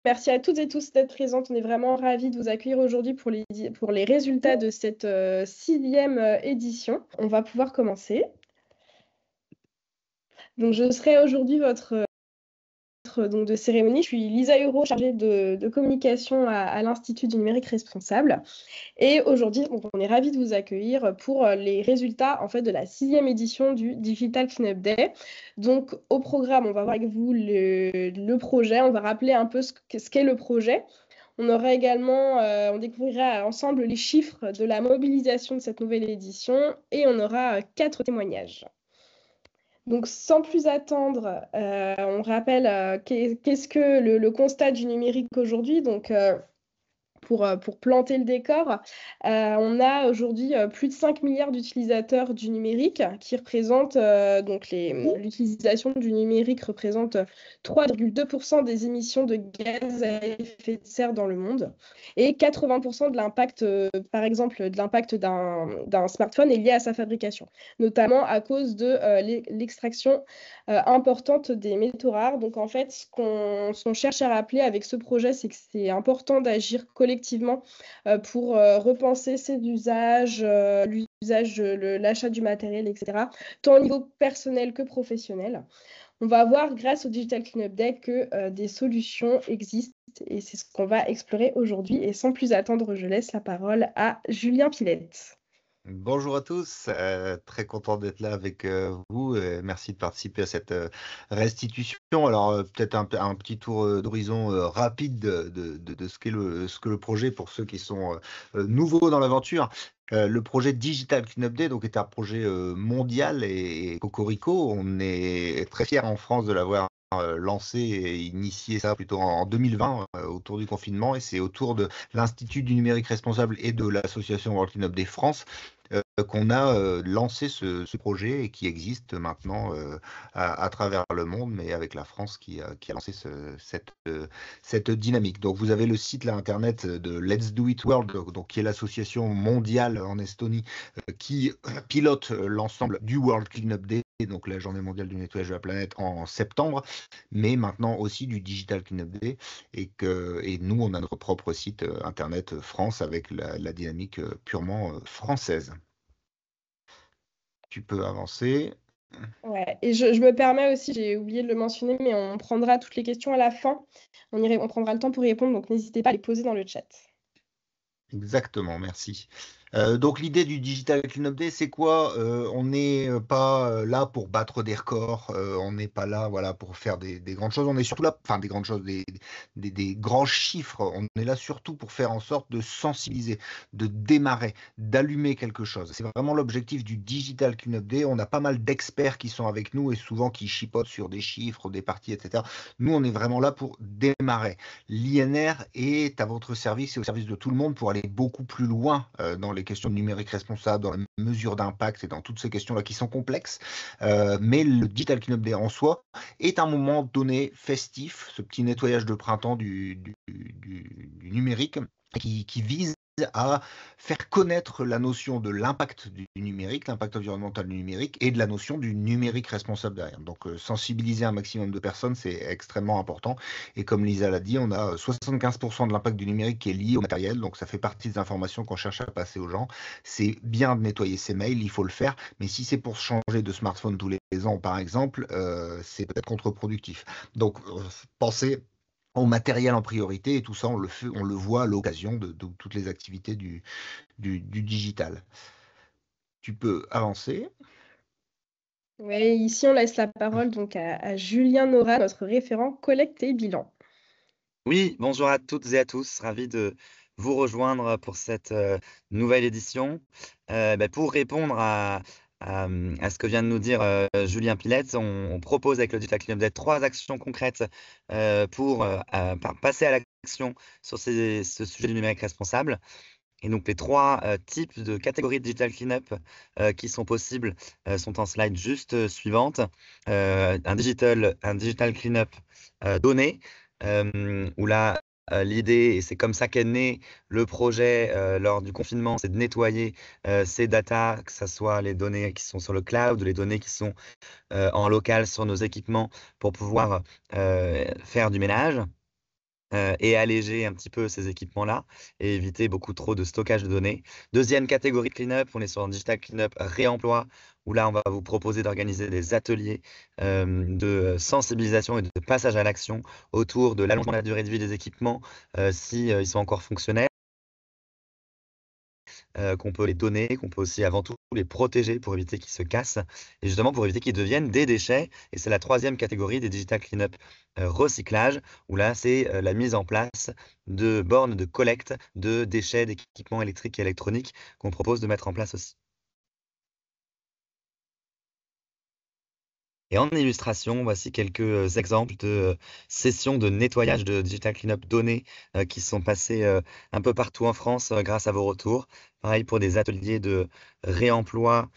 Merci à toutes et tous d'être présentes. On est vraiment ravis de vous accueillir aujourd'hui pour les résultats de cette 6e édition. On va pouvoir commencer. Donc, je serai aujourd'hui votre donc, de cérémonie. Je suis Lisa Huro, chargée de communication à l'Institut du numérique responsable. Et aujourd'hui, on est ravis de vous accueillir pour les résultats en fait, de la 6e édition du Digital Cleanup Day. Donc, au programme, on va voir avec vous le projet. On va rappeler un peu ce qu'est le projet. On aura également, on découvrira ensemble les chiffres de la mobilisation de cette nouvelle édition et on aura 4 témoignages. Donc, sans plus attendre, on rappelle qu'est-ce que le constat du numérique aujourd'hui. Donc, pour planter le décor, on a aujourd'hui plus de 5 milliards d'utilisateurs du numérique qui représentent, donc l'utilisation du numérique représente 3,2% des émissions de gaz à effet de serre dans le monde et 80% de l'impact, par exemple, de l'impact d'un smartphone est lié à sa fabrication, notamment à cause de l'extraction importante des métaux rares. Donc en fait, ce qu'on cherche à rappeler avec ce projet, c'est que c'est important d'agir collectivement pour repenser ses usages, l'usage, l'achat du matériel, etc., tant au niveau personnel que professionnel. On va voir, grâce au Digital Cleanup Day, que des solutions existent et c'est ce qu'on va explorer aujourd'hui. Et sans plus attendre, je laisse la parole à Julien Pilette. Bonjour à tous, très content d'être là avec vous. Merci de participer à cette restitution. Alors peut-être un petit tour d'horizon rapide de ce que le projet pour ceux qui sont nouveaux dans l'aventure. Le projet Digital Cleanup Day donc, est un projet mondial et cocorico. On est très fiers en France de l'avoir lancé et initié ça plutôt en 2020 autour du confinement, et c'est autour de l'Institut du numérique responsable et de l'association World Cleanup Day France qu'on a lancé ce projet et qui existe maintenant à travers le monde, mais avec la France qui a lancé cette dynamique. Donc vous avez le site là, internet de Let's Do It World, donc, qui est l'association mondiale en Estonie qui pilote l'ensemble du World Cleanup Day, donc la journée mondiale du nettoyage de la planète en septembre, mais maintenant aussi du Digital Cleanup Day, et nous on a notre propre site internet France avec la dynamique purement française. Tu peux avancer. Ouais, et je me permets aussi, j'ai oublié de le mentionner, mais on prendra toutes les questions à la fin. On prendra le temps pour y répondre, donc n'hésitez pas à les poser dans le chat. Exactement, merci. Donc l'idée du Digital Cleanup Day, c'est quoi? On n'est pas là pour battre des records, on n'est pas là voilà, pour faire des grandes choses, on est surtout là, enfin des grandes choses, des grands chiffres, on est là surtout pour faire en sorte de sensibiliser, de démarrer, d'allumer quelque chose. C'est vraiment l'objectif du Digital Cleanup Day. On a pas mal d'experts qui sont avec nous et souvent qui chipotent sur des chiffres, des parties, etc. Nous, on est vraiment là pour démarrer. L'INR est à votre service et au service de tout le monde pour aller beaucoup plus loin dans les questions de numérique responsable, dans la mesure d'impact et dans toutes ces questions-là qui sont complexes. Mais le Digital Cleanup Day en soi est un moment donné festif, ce petit nettoyage de printemps du numérique qui vise à faire connaître la notion de l'impact du numérique, l'impact environnemental du numérique et de la notion du numérique responsable derrière. Donc sensibiliser un maximum de personnes, c'est extrêmement important. Et comme Lisa l'a dit, on a 75% de l'impact du numérique qui est lié au matériel, donc ça fait partie des informations qu'on cherche à passer aux gens. C'est bien de nettoyer ses mails, il faut le faire, mais si c'est pour changer de smartphone tous les ans, par exemple, c'est peut-être contre-productif. Donc pensez au matériel en priorité, et tout ça, on le voit à l'occasion de toutes les activités du digital. Tu peux avancer. Oui, ici on laisse la parole donc à Julien Nora, notre référent collecte et bilan. Oui, bonjour à toutes et à tous, ravi de vous rejoindre pour cette nouvelle édition. Pour répondre à ce que vient de nous dire Julien Pilette, on propose avec le Digital Cleanup Day 3 actions concrètes pour passer à l'action sur ce sujet du numérique responsable. Et donc les 3 types de catégories de Digital Cleanup qui sont possibles sont en slide juste suivante. Un digital Cleanup donné, où là, l'idée, et c'est comme ça qu'est né le projet lors du confinement, c'est de nettoyer ces datas, que ce soit les données qui sont sur le cloud ou les données qui sont en local sur nos équipements pour pouvoir faire du ménage. et alléger un petit peu ces équipements-là et éviter beaucoup trop de stockage de données. Deuxième catégorie de clean-up, on est sur un digital clean-up réemploi, où là, on va vous proposer d'organiser des ateliers de sensibilisation et de passage à l'action autour de l'allongement de la durée de vie des équipements si ils sont encore fonctionnels, qu'on peut les donner, qu'on peut aussi avant tout les protéger pour éviter qu'ils se cassent et justement pour éviter qu'ils deviennent des déchets. Et c'est la troisième catégorie des digital cleanup recyclage, où là, c'est la mise en place de bornes de collecte de déchets, d'équipements électriques et électroniques qu'on propose de mettre en place aussi. Et en illustration, voici quelques exemples de sessions de nettoyage de digital cleanup données qui sont passées un peu partout en France grâce à vos retours. Pareil pour des ateliers de réemploi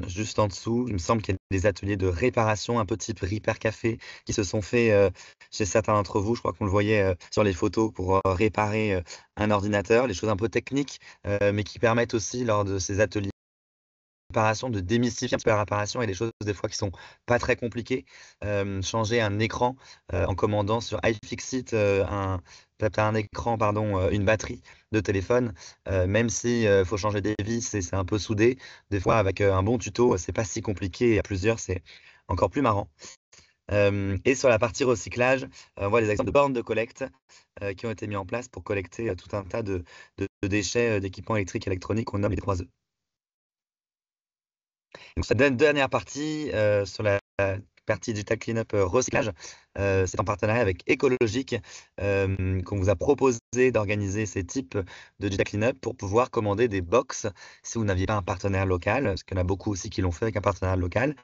juste en dessous. Il me semble qu'il y a des ateliers de réparation un peu type Repair Café qui se sont faits chez certains d'entre vous. Je crois qu'on le voyait sur les photos pour réparer un ordinateur, les choses un peu techniques, mais qui permettent aussi lors de ces ateliers de démystifier un petit peu la réparation et des choses des fois qui sont pas très compliquées. Changer un écran en commandant sur iFixit peut-être un écran, pardon, une batterie de téléphone, même si faut changer des vis et c'est un peu soudé, des fois avec un bon tuto, c'est pas si compliqué et à plusieurs, c'est encore plus marrant. Et sur la partie recyclage, on voit des exemples de bornes de collecte qui ont été mis en place pour collecter tout un tas de déchets d'équipements électriques et électroniques qu'on nomme les 3E. Donc cette dernière partie, sur la partie digital cleanup recyclage, c'est en partenariat avec Ecologique qu'on vous a proposé d'organiser ces types de digital cleanup pour pouvoir commander des box si vous n'aviez pas un partenaire local, parce qu'il y en a beaucoup aussi qui l'ont fait avec un partenaire local.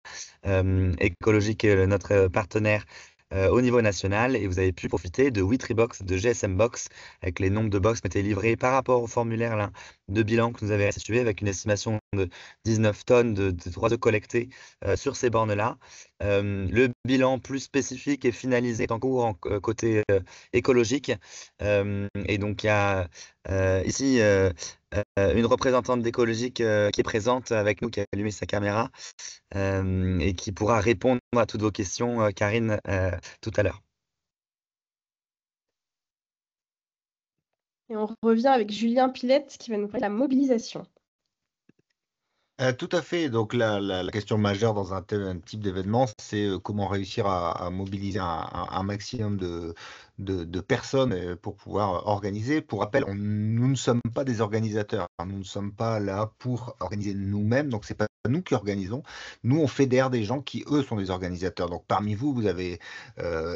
Ecologique est notre partenaire au niveau national et vous avez pu profiter de Witribox, de GSM Box, avec les nombres de box qui ont été livrés par rapport au formulaire là, de bilan que nous avez restitué avec une estimation de 19 tonnes de 3 œufs collectés sur ces bornes-là. Le bilan plus spécifique et finalisé est en cours côté écologique. Et donc, il y a ici une représentante d'écologique qui est présente avec nous, qui a allumé sa caméra et qui pourra répondre à toutes vos questions, Karine, tout à l'heure. Et on revient avec Julien Pilette qui va nous parler de la mobilisation. Tout à fait. Donc la question majeure dans un type d'événement, c'est comment réussir à mobiliser un maximum de personnes pour pouvoir organiser. Pour rappel, nous ne sommes pas des organisateurs, hein. Nous ne sommes pas là pour organiser nous-mêmes. Donc c'est pas nous qui organisons. Nous, on fédère des gens qui, eux, sont des organisateurs. Donc parmi vous, vous avez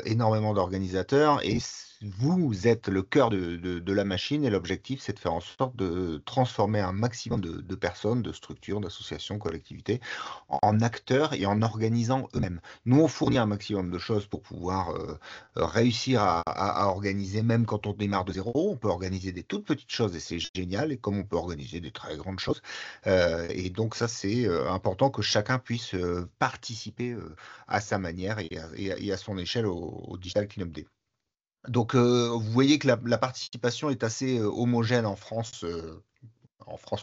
énormément d'organisateurs et vous êtes le cœur de la machine et l'objectif, c'est de faire en sorte de transformer un maximum de personnes, de structures, d'associations, collectivités en acteurs et en organisant eux-mêmes. Nous, on fournit un maximum de choses pour pouvoir réussir à organiser, même quand on démarre de zéro. On peut organiser des toutes petites choses et c'est génial, et comme on peut organiser des très grandes choses. Et donc ça, c'est important que chacun puisse participer à sa manière et à son échelle au Digital Cleanup Day. Donc, vous voyez que la participation est assez homogène en France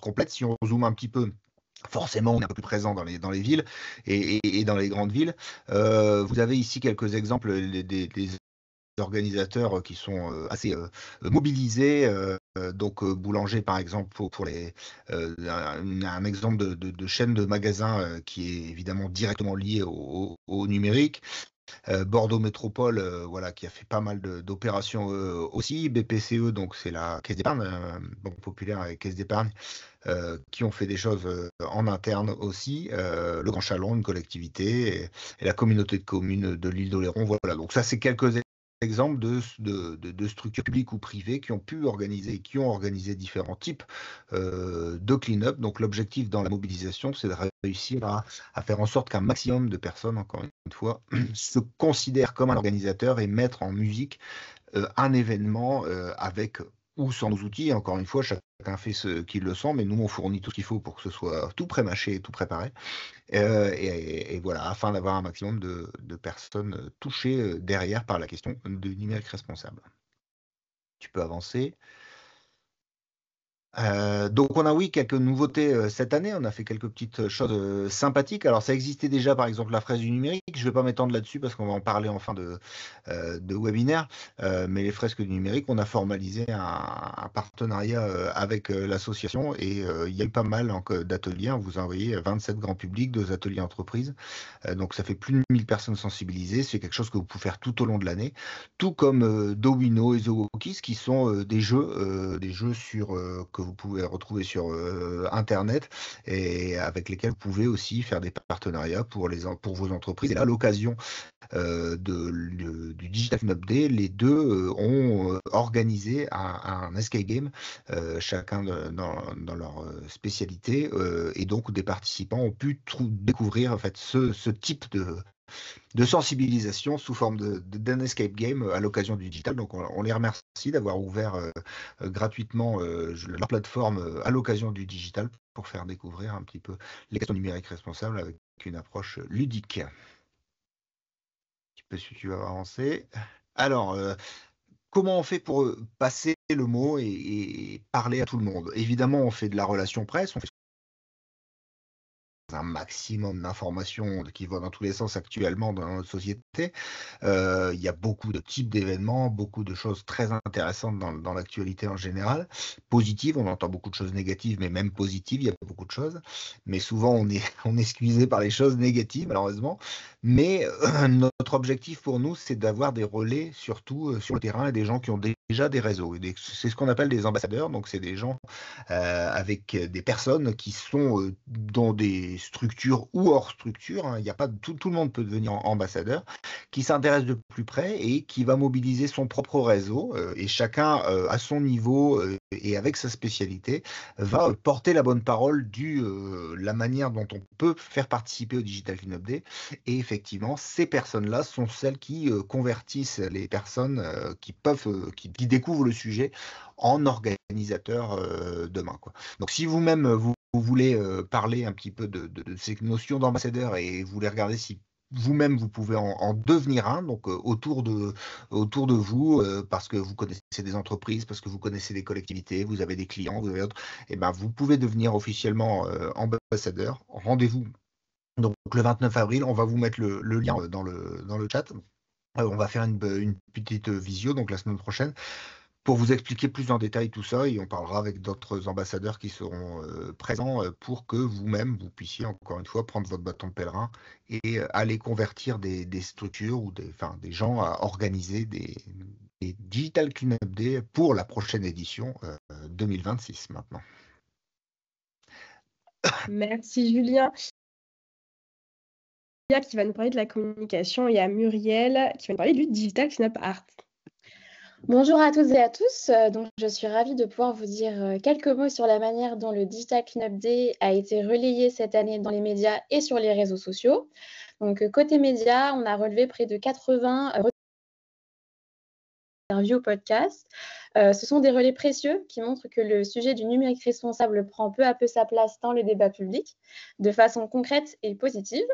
complète. Si on zoome un petit peu, forcément, on est un peu plus présent dans les villes et dans les grandes villes. Vous avez ici quelques exemples des organisateurs qui sont assez mobilisés. Donc, Boulanger, par exemple, pour un exemple de chaîne de magasins qui est évidemment directement lié au numérique. Bordeaux Métropole, voilà, qui a fait pas mal d'opérations aussi. BPCE, donc c'est la Caisse d'épargne, Banque Populaire et Caisse d'épargne, qui ont fait des choses en interne aussi. Le Grand Chalon, une collectivité, et la communauté de communes de l'île d'Oléron. Voilà, donc ça, c'est quelques exemples de structures publiques ou privées qui ont pu organiser, qui ont organisé différents types de clean-up. Donc l'objectif dans la mobilisation, c'est de réussir à faire en sorte qu'un maximum de personnes, encore une fois, se considèrent comme un organisateur et mettre en musique un événement avec ou sans nos outils. Encore une fois, chacun fait ce qu'il le sent, mais nous, on fournit tout ce qu'il faut pour que ce soit tout pré-mâché et tout préparé. Et voilà, afin d'avoir un maximum de personnes touchées derrière par la question du numérique responsable. Tu peux avancer. Donc on a oui quelques nouveautés cette année, on a fait quelques petites choses sympathiques. Alors ça existait déjà par exemple la fraise du numérique, je ne vais pas m'étendre là-dessus parce qu'on va en parler en fin de webinaire, mais les fresques du numérique, on a formalisé un partenariat avec l'association et il y a eu pas mal d'ateliers, on vous a envoyé 27 grands publics, 2 ateliers entreprises, donc ça fait plus de 1000 personnes sensibilisées, c'est quelque chose que vous pouvez faire tout au long de l'année, tout comme Dowino et The Walkies qui sont des jeux que vous pouvez retrouver sur Internet et avec lesquels vous pouvez aussi faire des partenariats pour vos entreprises. Et là, à l'occasion du Digital Cleanup Day, les deux ont organisé un escape game, chacun dans leur spécialité, et donc des participants ont pu découvrir en fait ce type de sensibilisation sous forme d'un escape game à l'occasion du digital. Donc on les remercie d'avoir ouvert gratuitement leur plateforme à l'occasion du digital pour faire découvrir un petit peu les questions numériques responsables avec une approche ludique. Si tu vas avancer. Alors, comment on fait pour passer le mot et parler à tout le monde? Évidemment, on fait de la relation presse, on fait un maximum d'informations qui vont dans tous les sens actuellement dans notre société. Il y a beaucoup de types d'événements, beaucoup de choses très intéressantes dans l'actualité en général. Positives, on entend beaucoup de choses négatives, mais même positives, il y a beaucoup de choses. Mais souvent, on est excusé par les choses négatives, malheureusement. Mais notre objectif pour nous, c'est d'avoir des relais, surtout sur le terrain, et des gens qui ont déjà des réseaux. C'est ce qu'on appelle des ambassadeurs. Donc, c'est des gens avec des personnes qui sont dans des structures ou hors structure. Hein. Il y a pas tout le monde peut devenir ambassadeur, qui s'intéresse de plus près et qui va mobiliser son propre réseau. Et chacun, à son niveau et avec sa spécialité, va porter la bonne parole la manière dont on peut faire participer au Digital Cleanup Day. Et effectivement, ces personnes-là sont celles qui convertissent les personnes qui découvrent le sujet en organisateurs demain, quoi. Donc si vous-même vous voulez parler un petit peu de ces notions d'ambassadeur et vous voulez regarder si vous-même vous pouvez en devenir un, donc autour de vous, parce que vous connaissez des entreprises, parce que vous connaissez des collectivités, vous avez des clients, vous avez d'autres, et ben vous pouvez devenir officiellement ambassadeur. Rendez-vous donc le 29 avril, on va vous mettre le lien dans le chat. On va faire une petite visio, donc la semaine prochaine, pour vous expliquer plus en détail tout ça, et on parlera avec d'autres ambassadeurs qui seront présents pour que vous-même, vous puissiez encore une fois prendre votre bâton de pèlerin et aller convertir des structures ou des gens à organiser des Digital Cleanup Day pour la prochaine édition 2026 maintenant. Merci Julien. Qui va nous parler de la communication et à Muriel qui va nous parler du Digital Cleanup Art. Bonjour à toutes et à tous. Donc, je suis ravie de pouvoir vous dire quelques mots sur la manière dont le Digital Cleanup Day a été relayé cette année dans les médias et sur les réseaux sociaux. Donc, côté médias, on a relevé près de 80 interviews, podcasts. Ce sont des relais précieux qui montrent que le sujet du numérique responsable prend peu à peu sa place dans le débat public de façon concrète et positive.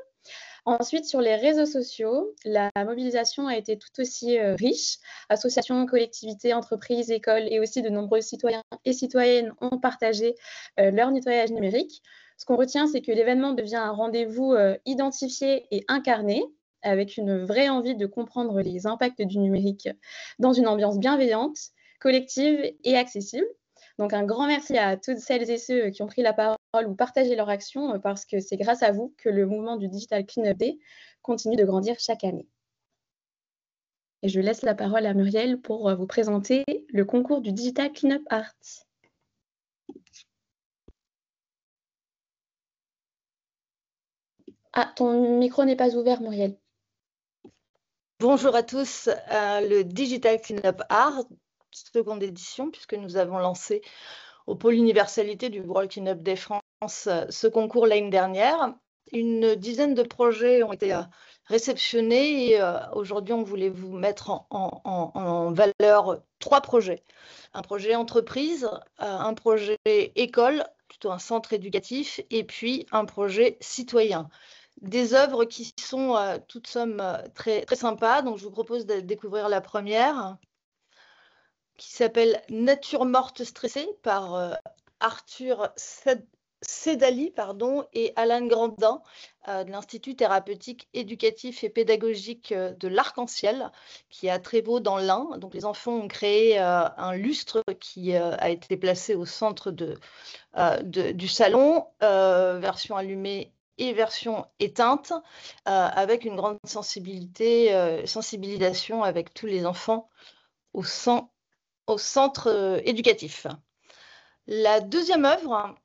Ensuite, sur les réseaux sociaux, la mobilisation a été tout aussi riche. Associations, collectivités, entreprises, écoles et aussi de nombreux citoyens et citoyennes ont partagé leur nettoyage numérique. Ce qu'on retient, c'est que l'événement devient un rendez-vous identifié et incarné, avec une vraie envie de comprendre les impacts du numérique dans une ambiance bienveillante, collective et accessible. Donc, un grand merci à toutes celles et ceux qui ont pris la parole ou partagé leur action, parce que c'est grâce à vous que le mouvement du Digital Cleanup Day continue de grandir chaque année. Et je laisse la parole à Muriel pour vous présenter le concours du Digital Cleanup Art. Ah, ton micro n'est pas ouvert, Muriel. Bonjour à tous, le Digital Cleanup Art, seconde édition, puisque nous avons lancé au pôle universalité du World Cleanup Day France ce concours l'année dernière. Une dizaine de projets ont été réceptionnés et aujourd'hui on voulait vous mettre en valeur 3 projets. Un projet entreprise, un projet école, plutôt un centre éducatif, et puis un projet citoyen. Des œuvres qui sont toutes sommes très, très sympas. Donc, je vous propose de découvrir la première, qui s'appelle Nature morte stressée par Arthur Cédali et Alan Grandin de l'Institut thérapeutique, éducatif et pédagogique de l'Arc-en-Ciel, qui est à Trévaux dans l'Ain. Donc les enfants ont créé un lustre qui a été placé au centre du salon, version allumée et version éteinte, avec une grande sensibilisation avec tous les enfants au centre éducatif. La deuxième œuvre,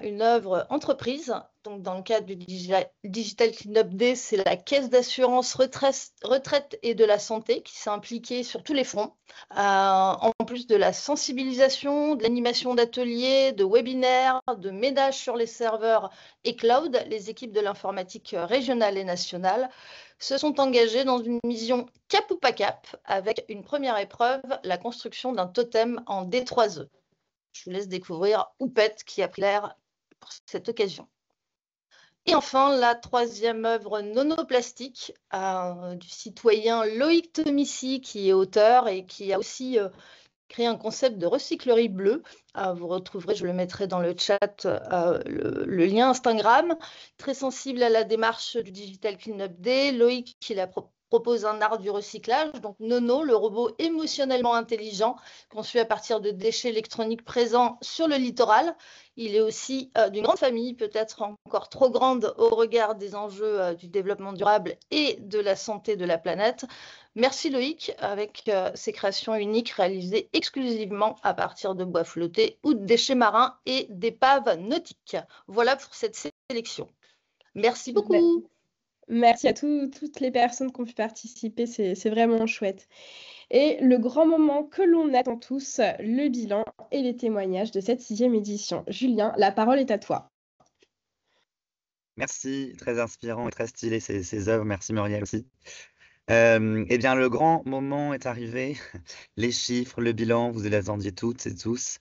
une œuvre entreprise, donc dans le cadre du Digital Cleanup Day, c'est la Caisse d'assurance retraite et de la santé qui s'est impliquée sur tous les fronts, en plus de la sensibilisation, de l'animation d'ateliers, de webinaires, de ménage sur les serveurs et cloud. Les équipes de l'informatique régionale et nationale se sont engagées dans une mission cap ou pas cap, avec une première épreuve, la construction d'un totem en D3E. Je vous laisse découvrir Oupette qui a pris l'air pour cette occasion. Et enfin, la troisième œuvre nonoplastique du citoyen Loïc Tomissi, qui est auteur et qui a aussi créé un concept de recyclerie bleue. Vous retrouverez, je le mettrai dans le chat, le lien Instagram. Très sensible à la démarche du Digital Cleanup Day, Loïc, qui propose un art du recyclage. Donc Nono, le robot émotionnellement intelligent, conçu à partir de déchets électroniques présents sur le littoral. Il est aussi d'une grande famille, peut-être encore trop grande au regard des enjeux du développement durable et de la santé de la planète. Merci Loïc, avec ces créations uniques réalisées exclusivement à partir de bois flottés ou de déchets marins et d'épaves nautiques. Voilà pour cette sélection. Merci beaucoup. Merci à toutes les personnes qui ont pu participer, c'est vraiment chouette. Et le grand moment que l'on attend tous, le bilan et les témoignages de cette 6e édition. Julien, la parole est à toi. Merci, très inspirant et très stylé ces œuvres. Merci Muriel aussi. Eh bien, le grand moment est arrivé. Les chiffres, le bilan, vous les attendiez toutes et tous.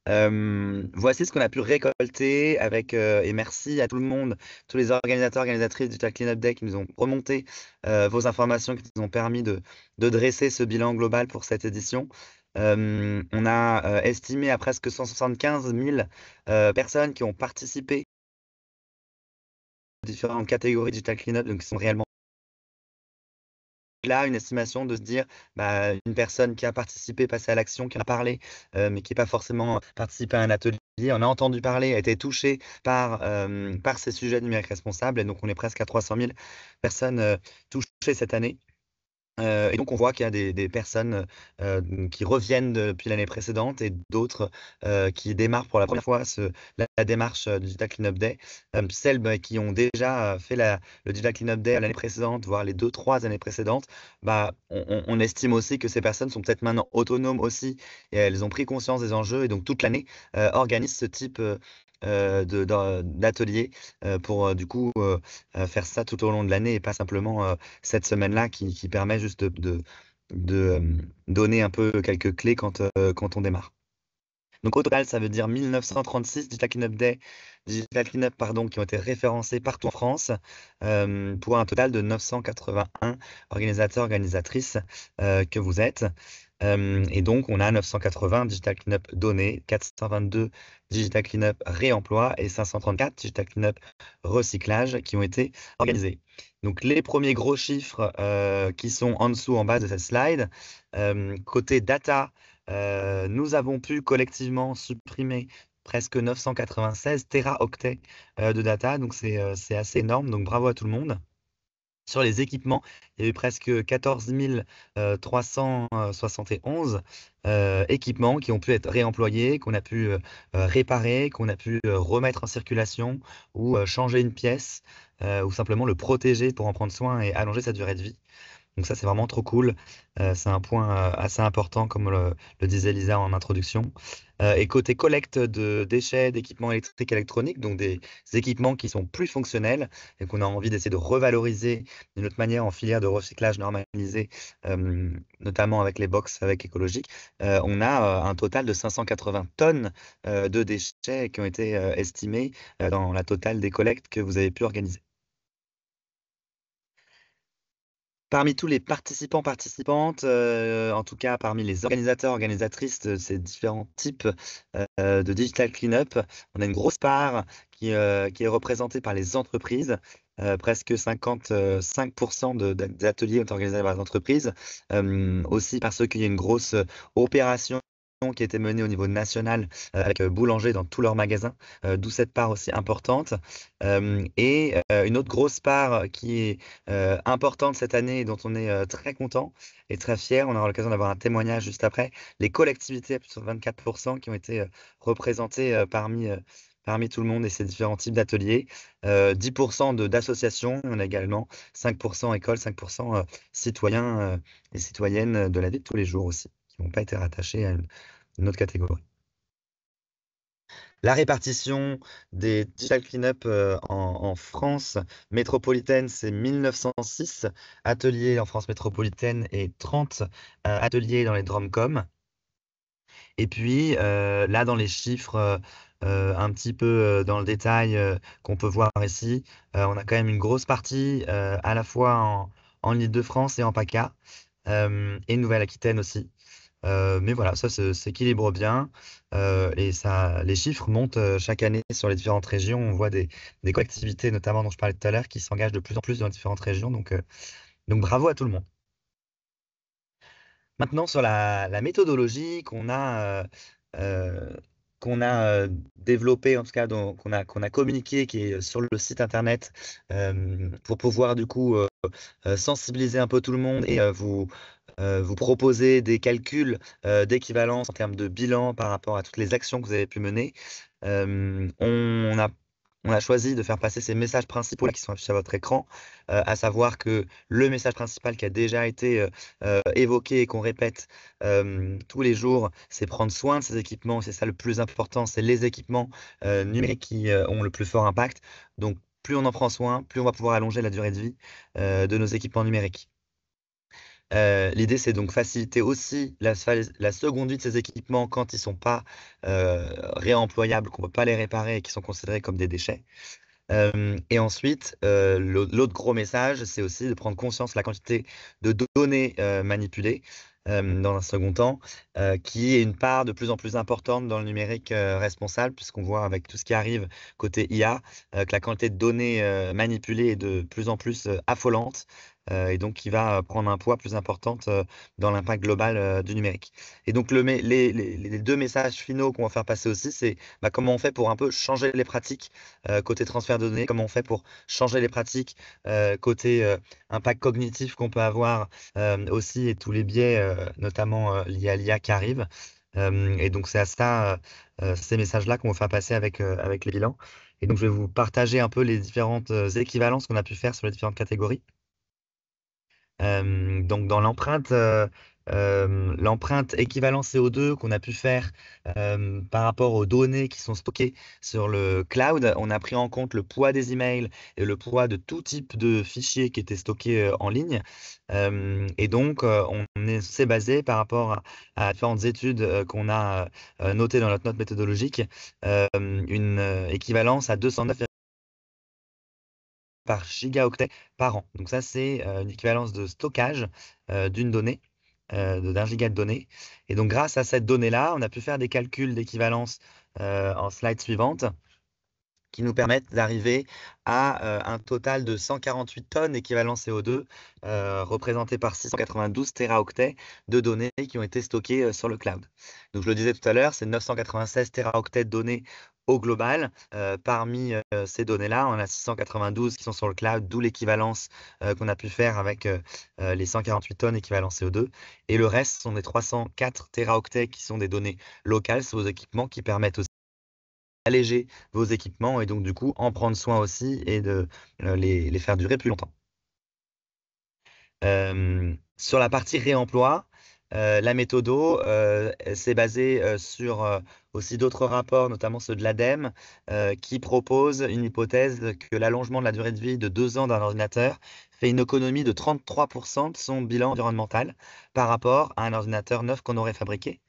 Voici ce qu'on a pu récolter et merci à tout le monde, tous les organisateurs, organisatrices du Digital Cleanup Day qui nous ont remonté vos informations, qui nous ont permis de dresser ce bilan global pour cette édition. On a estimé à presque 175 000 personnes qui ont participé à différentes catégories Digital Cleanup, donc qui sont réellement là, une estimation de se dire, une personne qui a participé, passé à l'action, qui en a parlé, mais qui n'a pas forcément participé à un atelier, on a entendu parler, a été touché par ces sujets de numérique responsable, et donc on est presque à 300 000 personnes touchées cette année. Et donc, on voit qu'il y a des personnes qui reviennent depuis l'année précédente et d'autres qui démarrent pour la première fois la démarche du Digital Cleanup Day. Celles qui ont déjà fait le Digital Cleanup Day l'année précédente, voire les 2-3 années précédentes, on estime aussi que ces personnes sont peut-être maintenant autonomes aussi et elles ont pris conscience des enjeux et donc toute l'année organisent ce type d'atelier pour du coup faire ça tout au long de l'année et pas simplement cette semaine-là qui permet juste de donner un peu quelques clés quand on démarre. Donc au total, ça veut dire 1936 Digital Cleanup, qui ont été référencés partout en France pour un total de 981 organisateurs, organisatrices que vous êtes. Et donc, on a 980 Digital Cleanup donnés, 422 Digital Cleanup réemploi et 534 Digital Cleanup recyclage qui ont été organisés. Donc, les premiers gros chiffres qui sont en dessous, en bas de cette slide. Côté data, nous avons pu collectivement supprimer presque 996 téraoctets de data. Donc, c'est assez énorme. Donc, bravo à tout le monde. Sur les équipements, il y a eu presque 14 371 équipements qui ont pu être réemployés, qu'on a pu réparer, qu'on a pu remettre en circulation ou changer une pièce ou simplement le protéger pour en prendre soin et allonger sa durée de vie. Donc ça, c'est vraiment trop cool. C'est un point assez important, comme le disait Lisa en introduction. Et côté collecte de déchets, d'équipements électriques et électroniques, donc des équipements qui sont plus fonctionnels et qu'on a envie d'essayer de revaloriser d'une autre manière en filière de recyclage normalisé, notamment avec les box avec écologique, on a un total de 580 tonnes de déchets qui ont été estimés dans la totale des collectes que vous avez pu organiser. Parmi tous les participants, participantes, en tout cas parmi les organisateurs, organisatrices de ces différents types de Digital Cleanup, on a une grosse part qui est représentée par les entreprises. Presque 55% des ateliers ont été organisés par les entreprises. Aussi parce qu'il y a une grosse opération qui a été menée au niveau national avec boulanger dans tous leurs magasins, d'où cette part aussi importante. Et une autre grosse part qui est importante cette année et dont on est très content et très fier, on aura l'occasion d'avoir un témoignage juste après, les collectivités à plus de 24% qui ont été représentées parmi tout le monde et ces différents types d'ateliers. 10% d'associations, on a également 5% écoles, 5% citoyens et citoyennes de la vie de tous les jours aussi, qui n'ont pas été rattachés à une autre catégorie. La répartition des Digital Cleanup en France métropolitaine, c'est 1906 ateliers en France métropolitaine et 30 ateliers dans les DROMCOM. Et puis, là, dans les chiffres, un petit peu dans le détail qu'on peut voir ici, on a quand même une grosse partie à la fois en Île-de-France et en PACA, et Nouvelle-Aquitaine aussi. Mais voilà, ça s'équilibre bien et les chiffres montent chaque année sur les différentes régions. On voit des collectivités, notamment dont je parlais tout à l'heure, qui s'engagent de plus en plus dans les différentes régions. Donc bravo à tout le monde. Maintenant, sur la méthodologie qu'on a développée, en tout cas qu'on a communiqué, qui est sur le site internet, pour pouvoir du coup sensibiliser un peu tout le monde et vous proposer des calculs d'équivalence en termes de bilan par rapport à toutes les actions que vous avez pu mener. On a choisi de faire passer ces messages principaux là, qui sont affichés à votre écran, à savoir que le message principal qui a déjà été évoqué et qu'on répète tous les jours, c'est prendre soin de ces équipements. C'est ça le plus important, c'est les équipements numériques qui ont le plus fort impact. Donc, plus on en prend soin, plus on va pouvoir allonger la durée de vie de nos équipements numériques. L'idée, c'est donc faciliter aussi la seconde vie de ces équipements quand ils ne sont pas réemployables, qu'on ne peut pas les réparer et qui sont considérés comme des déchets. Et ensuite, l'autre gros message, c'est aussi de prendre conscience de la quantité de données manipulées dans un second temps, qui est une part de plus en plus importante dans le numérique responsable, puisqu'on voit avec tout ce qui arrive côté IA, que la quantité de données manipulées est de plus en plus affolante, et donc qui va prendre un poids plus important dans l'impact global du numérique. Et donc les deux messages finaux qu'on va faire passer aussi, c'est comment on fait pour un peu changer les pratiques côté transfert de données, comment on fait pour changer les pratiques côté impact cognitif qu'on peut avoir aussi et tous les biais, notamment liés à l'IA qui arrivent. Et donc, c'est à ça, ces messages-là qu'on va faire passer avec les bilans. Et donc, je vais vous partager un peu les différentes équivalences qu'on a pu faire sur les différentes catégories. Donc, dans l'empreinte équivalent CO2 qu'on a pu faire par rapport aux données qui sont stockées sur le cloud, on a pris en compte le poids des emails et le poids de tout type de fichiers qui étaient stockés en ligne. Et donc, on s'est basé par rapport à différentes études qu'on a notées dans notre note méthodologique, une équivalence à 209 par gigaoctet par an. Donc ça, c'est une équivalence de stockage d'une donnée, d'un giga de données. Et donc, grâce à cette donnée-là, on a pu faire des calculs d'équivalence en slide suivante qui nous permettent d'arriver à un total de 148 tonnes équivalent CO2 représenté par 692 téraoctets de données qui ont été stockées sur le cloud. Donc, je le disais tout à l'heure, c'est 996 téraoctets de données au global. Parmi ces données-là, on a 692 qui sont sur le cloud, d'où l'équivalence qu'on a pu faire avec les 148 tonnes équivalent CO2. Et le reste sont des 304 téraoctets qui sont des données locales sur vos équipements qui permettent aussi alléger vos équipements et donc du coup en prendre soin aussi et de les faire durer plus longtemps. Sur la partie réemploi, la méthodo s'est basée sur aussi d'autres rapports, notamment ceux de l'ADEME, qui proposent une hypothèse que l'allongement de la durée de vie de 2 ans d'un ordinateur fait une économie de 33% de son bilan environnemental par rapport à un ordinateur neuf qu'on aurait fabriqué.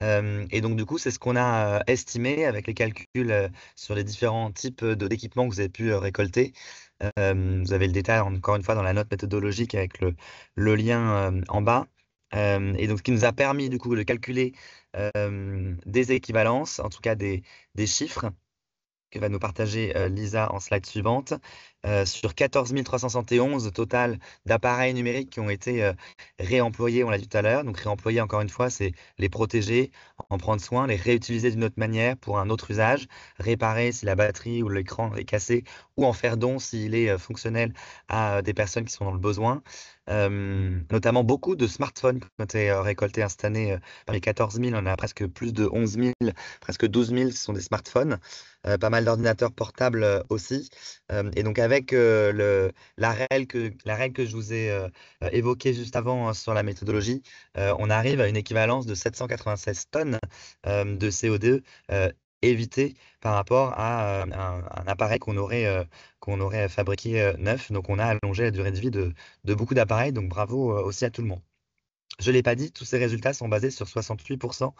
Et donc, du coup, c'est ce qu'on a estimé avec les calculs sur les différents types d'équipements que vous avez pu récolter. Vous avez le détail, encore une fois, dans la note méthodologique avec le lien en bas. Et donc, ce qui nous a permis, du coup, de calculer des équivalences, en tout cas des chiffres que va nous partager Lisa en slide suivante, sur 14 371 total d'appareils numériques qui ont été réemployés, on l'a dit tout à l'heure. Donc réemployer, encore une fois, c'est les protéger, en prendre soin, les réutiliser d'une autre manière pour un autre usage, réparer si la batterie ou l'écran est cassé, ou en faire don s'il est fonctionnel à des personnes qui sont dans le besoin. Notamment beaucoup de smartphones qui ont été récoltés cette année. Par les 14 000, on a presque plus de 11 000, presque 12 000, ce sont des smartphones. Pas mal d'ordinateurs portables aussi. Et donc avec la règle que je vous ai évoquée juste avant sur la méthodologie, on arrive à une équivalence de 796 tonnes de CO2 évitées par rapport à un appareil qu'on aurait fabriqué neuf. Donc on a allongé la durée de vie de beaucoup d'appareils. Donc bravo aussi à tout le monde. Je ne l'ai pas dit, tous ces résultats sont basés sur 68%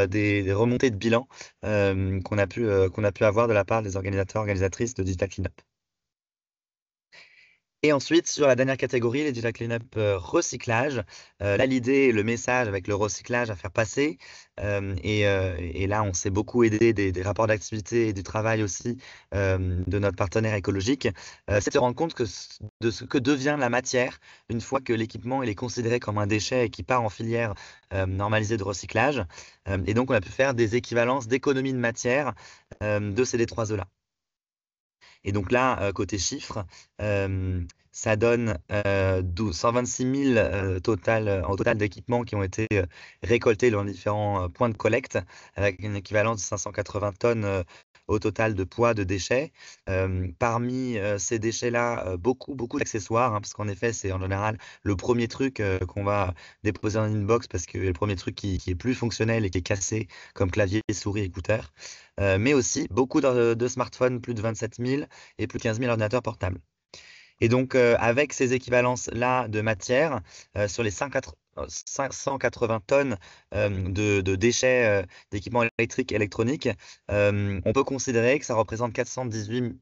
des remontées de bilan qu'on a pu avoir de la part des organisateurs, organisatrices de Digital Cleanup. Et ensuite, sur la dernière catégorie, les Digital Cleanup recyclage, là, l'idée, le message avec le recyclage à faire passer, et là, on s'est beaucoup aidé des rapports d'activité et du travail aussi de notre partenaire écologique, c'est de se rendre compte de ce que devient la matière une fois que l'équipement il est considéré comme un déchet et qui part en filière normalisée de recyclage. Et donc, on a pu faire des équivalences d'économie de matière de ces D3E-là. Et donc là, côté chiffres, ça donne 126 000 en total d'équipements qui ont été récoltés dans les différents points de collecte, avec une équivalence de 580 tonnes au total de poids de déchets. Parmi ces déchets-là, beaucoup d'accessoires, hein, parce qu'en effet, c'est en général le premier truc qu'on va déposer en inbox parce que le premier truc qui est plus fonctionnel et qui est cassé, comme clavier, souris, écouteurs. Mais aussi beaucoup de smartphones, plus de 27 000 et plus de 15 000 ordinateurs portables. Et donc, avec ces équivalences-là de matière, sur les 580 tonnes de déchets d'équipements électriques et électroniques, on peut considérer que ça représente 418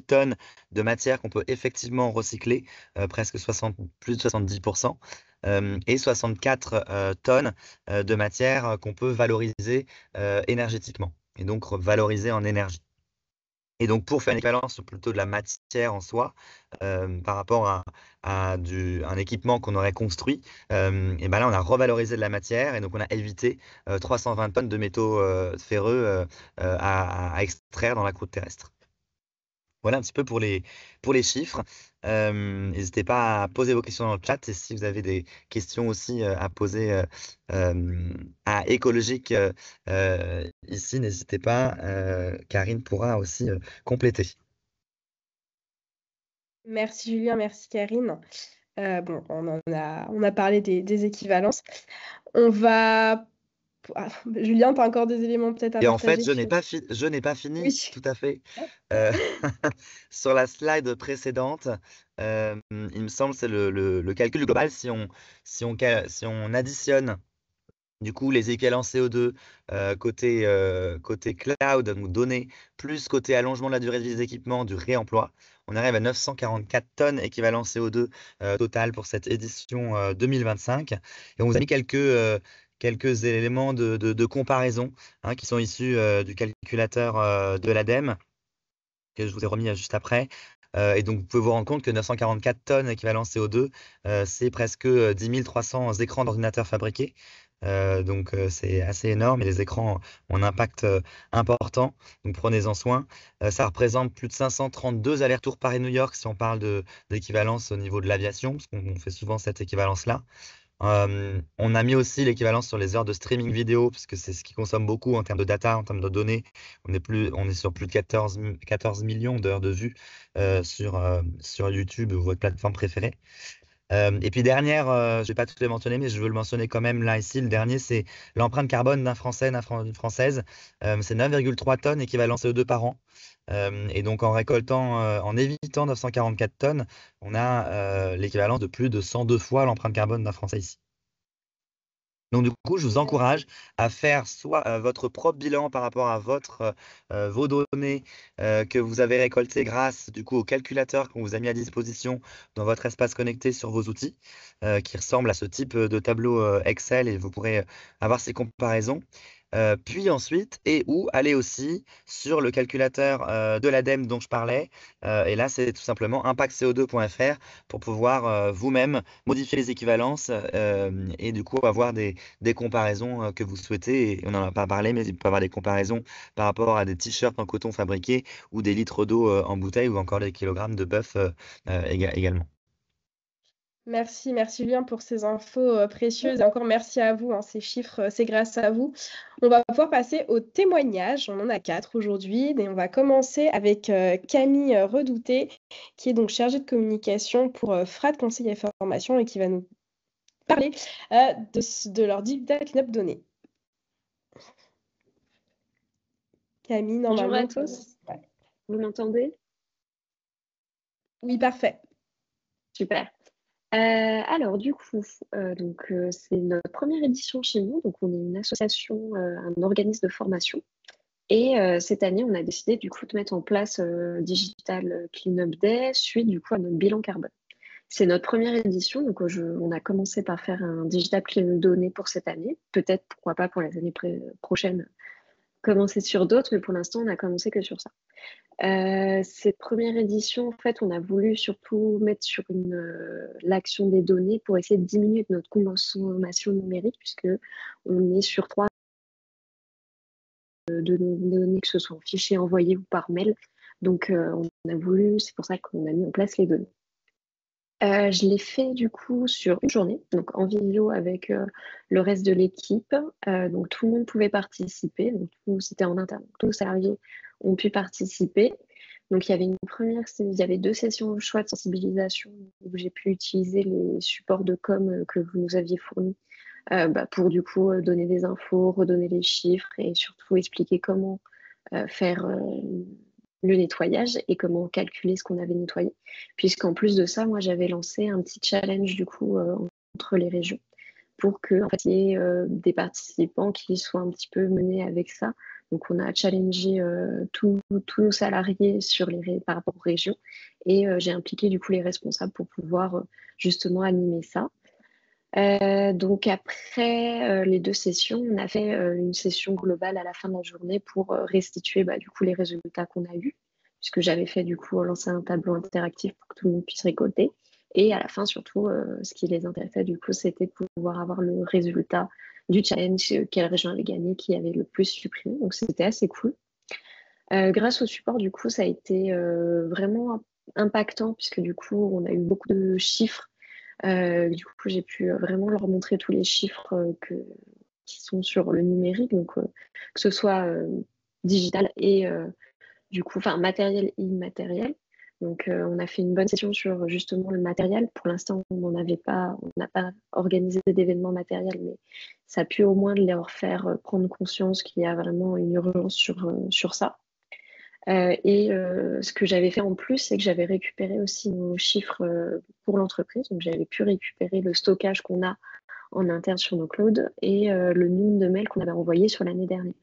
tonnes de matière qu'on peut effectivement recycler, presque plus de 70%, et 64 tonnes de matière qu'on peut valoriser énergétiquement, et donc valoriser en énergie. Et donc, pour faire une équivalence plutôt de la matière en soi, par rapport à un équipement qu'on aurait construit, et ben là, on a revalorisé de la matière et donc on a évité 320 tonnes de métaux ferreux à extraire dans la croûte terrestre. Voilà un petit peu pour les chiffres. N'hésitez pas à poser vos questions dans le chat et si vous avez des questions aussi à poser à Écologique ici, n'hésitez pas. Karine pourra aussi compléter. Merci Julien, merci Karine. Bon, on a parlé des équivalences. On va... Julien, tu as encore des éléments peut-être à Et partager? en fait, je n'ai pas fini, Oui. tout à fait. Sur la slide précédente, il me semble que c'est le calcul global. Si on additionne du coup les équivalences CO2 côté cloud, donc données, plus côté allongement de la durée de vie des équipements, du réemploi, on arrive à 944 tonnes équivalent CO2 total pour cette édition 2025. Et on vous a mis quelques éléments de comparaison hein, qui sont issus du calculateur de l'ADEME, que je vous ai remis juste après. Et donc, vous pouvez vous rendre compte que 944 tonnes équivalent CO2, c'est presque 10 300 écrans d'ordinateurs fabriqués. Donc, c'est assez énorme et les écrans ont un impact important. Donc, prenez-en soin. Ça représente plus de 532 allers-retours Paris-New York si on parle d'équivalence au niveau de l'aviation, parce qu'on fait souvent cette équivalence-là. On a mis aussi l'équivalence sur les heures de streaming vidéo, parce que c'est ce qui consomme beaucoup en termes de data, en termes de données. On est sur plus de 14 millions d'heures de vues sur YouTube ou votre plateforme préférée. Et puis dernière, je ne vais pas tout les mentionner, mais je veux le mentionner quand même là ici. Le dernier, c'est l'empreinte carbone d'un Français, d'une Française. C'est 9,3 tonnes équivalent CO2 par an. Et donc en évitant 944 tonnes, on a l'équivalence de plus de 102 fois l'empreinte carbone d'un Français ici. Donc, du coup, je vous encourage à faire soit votre propre bilan par rapport à vos données que vous avez récoltées grâce, du coup, au calculateur qu'on vous a mis à disposition dans votre espace connecté sur vos outils, qui ressemble à ce type de tableau Excel, et vous pourrez avoir ces comparaisons. Puis ensuite, et ou aller aussi sur le calculateur de l'ADEME dont je parlais. Et là, c'est tout simplement impactco2.fr pour pouvoir vous-même modifier les équivalences et du coup avoir des comparaisons que vous souhaitez. Et on n'en a pas parlé, mais il peut y avoir des comparaisons par rapport à des t-shirts en coton fabriqués ou des litres d'eau en bouteille ou encore des kilogrammes de bœuf également. Merci Julien pour ces infos précieuses et encore merci à vous, hein, ces chiffres, c'est grâce à vous. On va pouvoir passer aux témoignages, on en a 4 aujourd'hui et on va commencer avec Camille Redouté qui est donc chargée de communication pour FRAD Conseil et Formation et qui va nous parler de leur digital cleanup donné. Camille, normalement. Bonjour à tous. Ouais. Vous m'entendez? Oui, parfait. Super. Alors du coup, c'est notre première édition chez nous. Donc on est une association, un organisme de formation. Et cette année, on a décidé du coup de mettre en place Digital Cleanup Day suite du coup à notre bilan carbone. C'est notre première édition, donc on a commencé par faire un Digital Cleanup donné pour cette année. Peut-être, pourquoi pas pour les années prochaines, commencer sur d'autres, mais pour l'instant, on a commencé que sur ça. Cette première édition, en fait, on a voulu surtout mettre sur l'action des données pour essayer de diminuer notre consommation numérique, puisque on est sur 3 de nos données, que ce soit en fichier envoyé ou par mail. Donc, on a voulu, c'est pour ça qu'on a mis en place les données. Je l'ai fait du coup sur une journée, donc en vidéo avec le reste de l'équipe. Donc tout le monde pouvait participer, donc c'était en interne, tous les salariés ont pu participer. Donc il y avait 2 sessions au choix de sensibilisation où j'ai pu utiliser les supports de com que vous nous aviez fournis pour du coup donner des infos, redonner les chiffres et surtout expliquer comment faire le nettoyage et comment calculer ce qu'on avait nettoyé. Puisqu'en plus de ça, moi, j'avais lancé un petit challenge du coup entre les régions pour que en fait, il y ait des participants qui soient un petit peu menés avec ça. Donc, on a challengé tous nos salariés par rapport aux régions et j'ai impliqué du coup les responsables pour pouvoir justement animer ça. Donc après les 2 sessions, on a fait une session globale à la fin de la journée pour restituer du coup les résultats qu'on a eus, puisque j'avais fait du coup lancer un tableau interactif pour que tout le monde puisse récolter. Et à la fin, surtout, ce qui les intéressait du coup, c'était de pouvoir avoir le résultat du challenge, quelle région avait gagné, qui avait le plus supprimé. Donc c'était assez cool. Grâce au support, du coup, ça a été vraiment impactant, puisque du coup, on a eu beaucoup de chiffres. Du coup, j'ai pu vraiment leur montrer tous les chiffres qui sont sur le numérique, donc que ce soit digital et du coup, matériel et immatériel. Donc, on a fait une bonne session sur justement le matériel. Pour l'instant, on n'a pas organisé d'événements matériels, mais ça a pu au moins leur faire prendre conscience qu'il y a vraiment une urgence sur ça. Ce que j'avais fait en plus, c'est que j'avais récupéré aussi nos chiffres pour l'entreprise. Donc, j'avais pu récupérer le stockage qu'on a en interne sur nos clouds et le nombre de mails qu'on avait envoyés sur l'année dernière.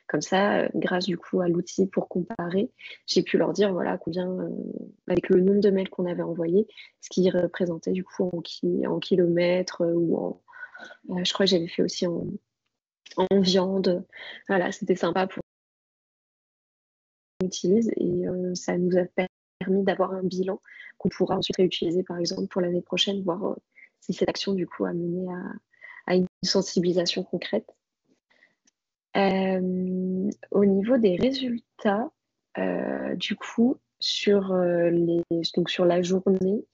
Comme ça, grâce du coup à l'outil pour comparer, j'ai pu leur dire voilà combien, avec le nombre de mails qu'on avait envoyés, ce qui représentait du coup en kilomètres ou je crois que j'avais fait aussi en viande. Voilà, c'était sympa pour utilise et ça nous a permis d'avoir un bilan qu'on pourra ensuite réutiliser par exemple pour l'année prochaine, voir si cette action du coup a mené à une sensibilisation concrète. Au niveau des résultats, du coup sur la journée,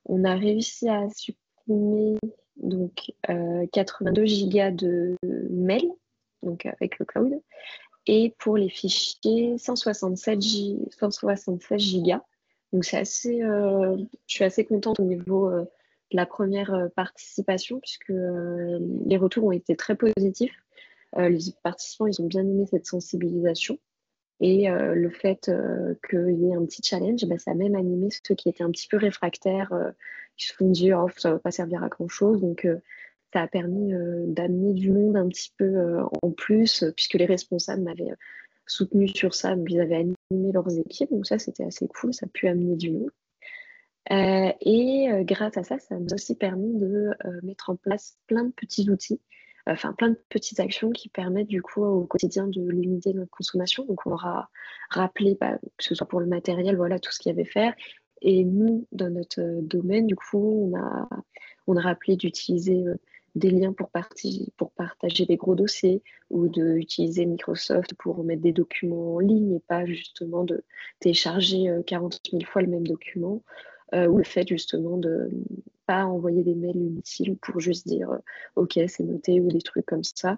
on a réussi à supprimer donc 82 gigas de mails, donc avec le cloud. Et pour les fichiers, 167 gigas. Donc je suis assez contente au niveau de la première participation, puisque les retours ont été très positifs. Les participants, ils ont bien aimé cette sensibilisation. Et le fait qu'il y ait un petit challenge, ça a même animé ceux qui étaient un petit peu réfractaires, qui se sont dit oh, ça ne va pas servir à grand-chose. Donc ça a permis d'amener du monde un petit peu en plus, puisque les responsables m'avaient soutenu sur ça, donc ils avaient animé leurs équipes, donc ça c'était assez cool, ça a pu amener du monde. Grâce à ça, ça nous a aussi permis de mettre en place plein de petits outils, enfin plein de petites actions qui permettent du coup au quotidien de limiter notre consommation. Donc on leur a rappelé, que ce soit pour le matériel, voilà tout ce qu'il y avait à faire. Et nous, dans notre domaine, du coup, on a rappelé d'utiliser des liens pour partager des gros dossiers ou d'utiliser Microsoft pour mettre des documents en ligne et pas justement de télécharger 40 000 fois le même document. Ou le fait justement de pas envoyer des mails inutiles pour juste dire OK, c'est noté ou des trucs comme ça,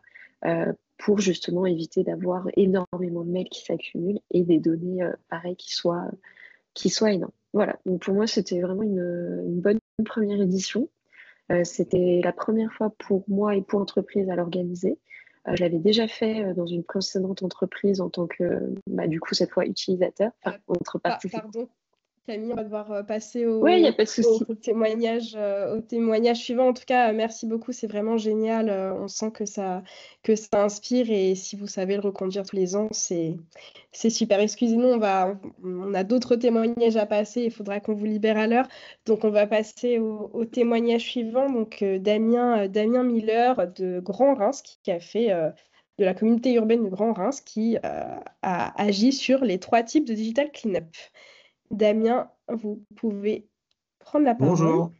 pour justement éviter d'avoir énormément de mails qui s'accumulent et des données pareilles qui soient énormes. Voilà, donc pour moi c'était vraiment une bonne première édition. C'était la première fois pour moi et pour l'entreprise à l'organiser. Je l'avais déjà fait dans une précédente entreprise en tant que, du coup, cette fois utilisateur, entre participants. Pardon, Camille, on va devoir passer Oui, il n'y a pas de souci. au témoignage suivant. En tout cas, merci beaucoup, c'est vraiment génial. On sent que ça inspire et si vous savez le reconduire tous les ans, c'est super. Excusez-nous, on a d'autres témoignages à passer, il faudra qu'on vous libère à l'heure. Donc, on va passer au témoignage suivant. Donc, Damien Miller de Grand-Reims qui a fait de la communauté urbaine de Grand-Reims qui a agi sur les 3 types de digital cleanup. Damien, vous pouvez prendre la parole.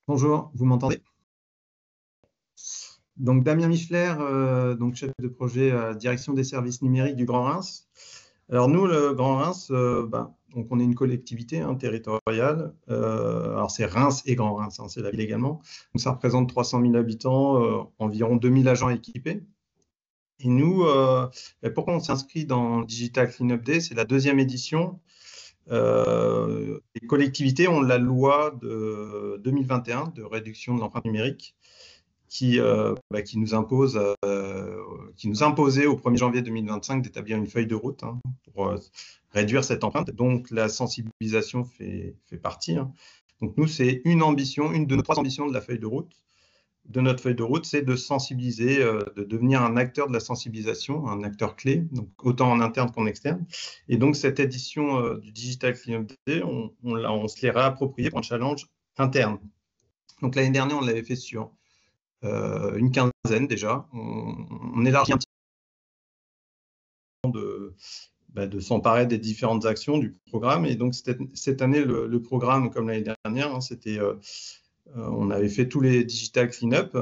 Bonjour, vous m'entendez? Donc Damien Michler, donc chef de projet direction des services numériques du Grand Reims. Alors nous, le Grand Reims, donc on est une collectivité territoriale. Alors c'est Reims et Grand Reims, c'est la ville également. Donc ça représente 300 000 habitants, environ 2000 agents équipés. Et nous, pourquoi on s'inscrit dans Digital Cleanup Day? C'est la 2e édition. Les collectivités ont la loi de 2021 de réduction de l'empreinte numérique qui nous imposait au 1er janvier 2025 d'établir une feuille de route pour réduire cette empreinte. Donc la sensibilisation fait partie. Donc nous, c'est une de nos 3 ambitions de la feuille de route. De notre feuille de route, c'est de sensibiliser, de devenir un acteur de la sensibilisation, un acteur clé, donc autant en interne qu'en externe. Et donc, cette édition du Digital Cleanup Day, on se l'est réapproprié pour un challenge interne. Donc, l'année dernière, on l'avait fait sur une quinzaine déjà. On élargit un petit peu de s'emparer des différentes actions du programme. Et donc, cette année, le programme, comme l'année dernière, c'était... on avait fait tous les digital cleanup.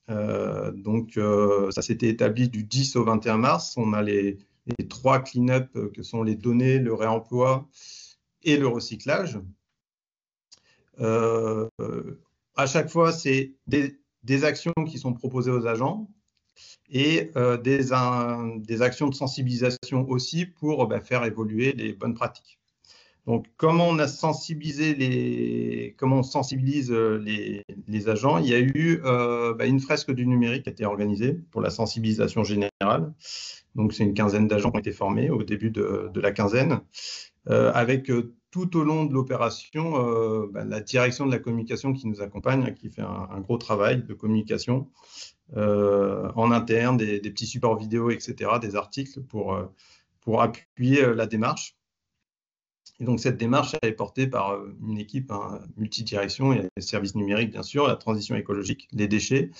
Ça s'était établi du 10 au 21 mars. On a les 3 cleanup que sont les données, le réemploi et le recyclage. À chaque fois, c'est des actions qui sont proposées aux agents et des actions de sensibilisation aussi pour faire évoluer les bonnes pratiques. Donc, comment on sensibilise les agents? Il y a eu une fresque du numérique qui a été organisée pour la sensibilisation générale. Donc, c'est une quinzaine d'agents qui ont été formés au début de la quinzaine, avec tout au long de l'opération la direction de la communication qui nous accompagne, qui fait un gros travail de communication en interne, des petits supports vidéo, etc., des articles pour appuyer la démarche. Et donc, cette démarche elle est portée par une équipe multidirection. Il y a les services numériques, bien sûr, la transition écologique, les déchets,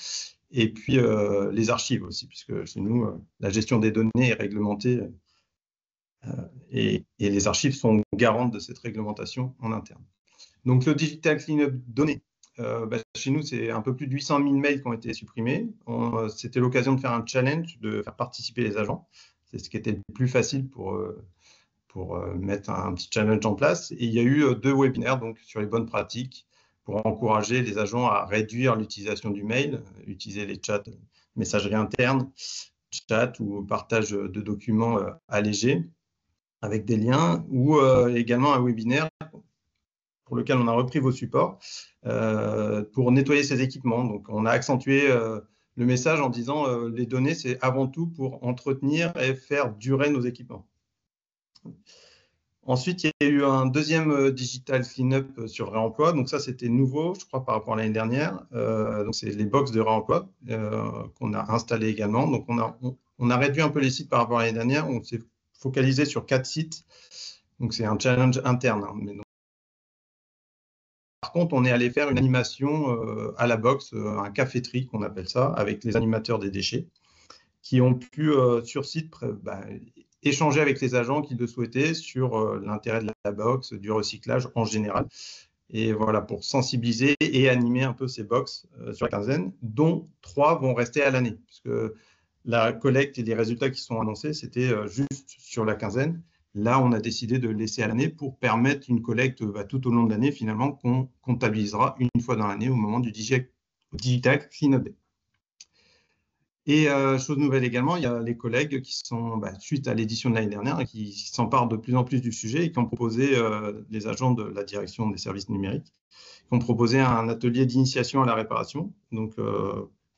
et puis les archives aussi, puisque chez nous, la gestion des données est réglementée et les archives sont garantes de cette réglementation en interne. Donc, le Digital Cleanup données, chez nous, c'est un peu plus de 800 000 mails qui ont été supprimés. C'était l'occasion de faire un challenge, de faire participer les agents. C'est ce qui était le plus facile pour mettre un petit challenge en place. Et il y a eu 2 webinaires donc, sur les bonnes pratiques pour encourager les agents à réduire l'utilisation du mail, utiliser les chats, messagerie interne, chat ou partage de documents allégés avec des liens, ou également un webinaire pour lequel on a repris vos supports pour nettoyer ces équipements. Donc, on a accentué le message en disant les données, c'est avant tout pour entretenir et faire durer nos équipements. Ensuite, il y a eu un deuxième digital cleanup sur le réemploi. Donc ça, c'était nouveau, je crois, par rapport à l'année dernière. Donc c'est les box de réemploi qu'on a installées également. Donc on a réduit un peu les sites par rapport à l'année dernière. On s'est focalisé sur 4 sites. Donc c'est un challenge interne. Par contre, on est allé faire une animation à la box, un café-tri qu'on appelle ça, avec les animateurs des déchets, qui ont pu sur site échanger avec les agents qui le souhaitaient sur l'intérêt de la box, du recyclage en général. Et voilà, pour sensibiliser et animer un peu ces box sur la quinzaine, dont 3 vont rester à l'année, puisque la collecte et les résultats qui sont annoncés, c'était juste sur la quinzaine. Là, on a décidé de laisser à l'année pour permettre une collecte tout au long de l'année, finalement, qu'on comptabilisera une fois dans l'année au moment du Digital Cleanup Day. Et chose nouvelle également, il y a les collègues qui sont, suite à l'édition de l'année dernière, qui s'emparent de plus en plus du sujet et qui ont proposé, les agents de la direction des services numériques, qui ont proposé un atelier d'initiation à la réparation. Donc,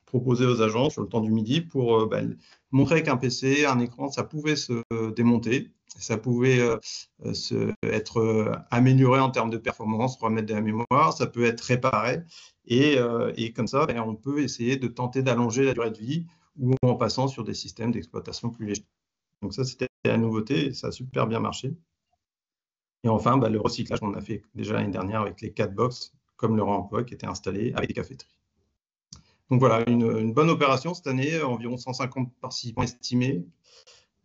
proposé aux agents sur le temps du midi pour montrer qu'un PC, un écran, ça pouvait se démonter, ça pouvait être amélioré en termes de performance, remettre de la mémoire, ça peut être réparé. Et comme ça, on peut essayer de tenter d'allonger la durée de vie ou en passant sur des systèmes d'exploitation plus légers. Donc ça, c'était la nouveauté et ça a super bien marché. Et enfin, le recyclage qu'on a fait déjà l'année dernière avec les 4 box, comme le réemploi qui était installé avec des caféteries. Donc voilà, une bonne opération cette année, environ 150 participants estimés.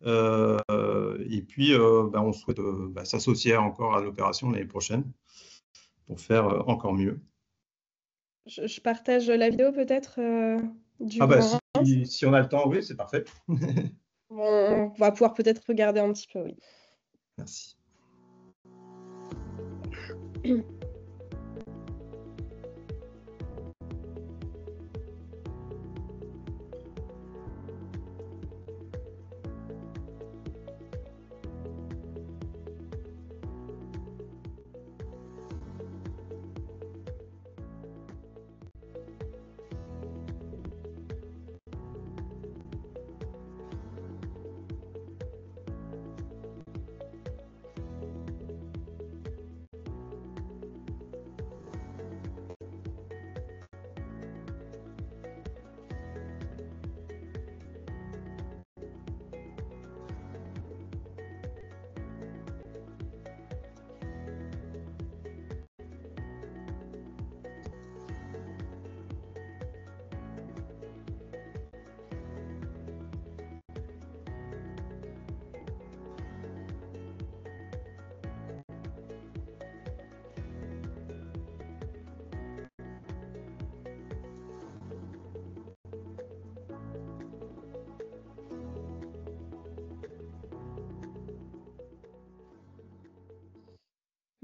Et puis, on souhaite s'associer encore à l'opération l'année prochaine pour faire encore mieux. Je partage la vidéo peut-être du grand Reims. Si on a le temps, oui, c'est parfait. On va pouvoir peut-être regarder un petit peu, oui. Merci.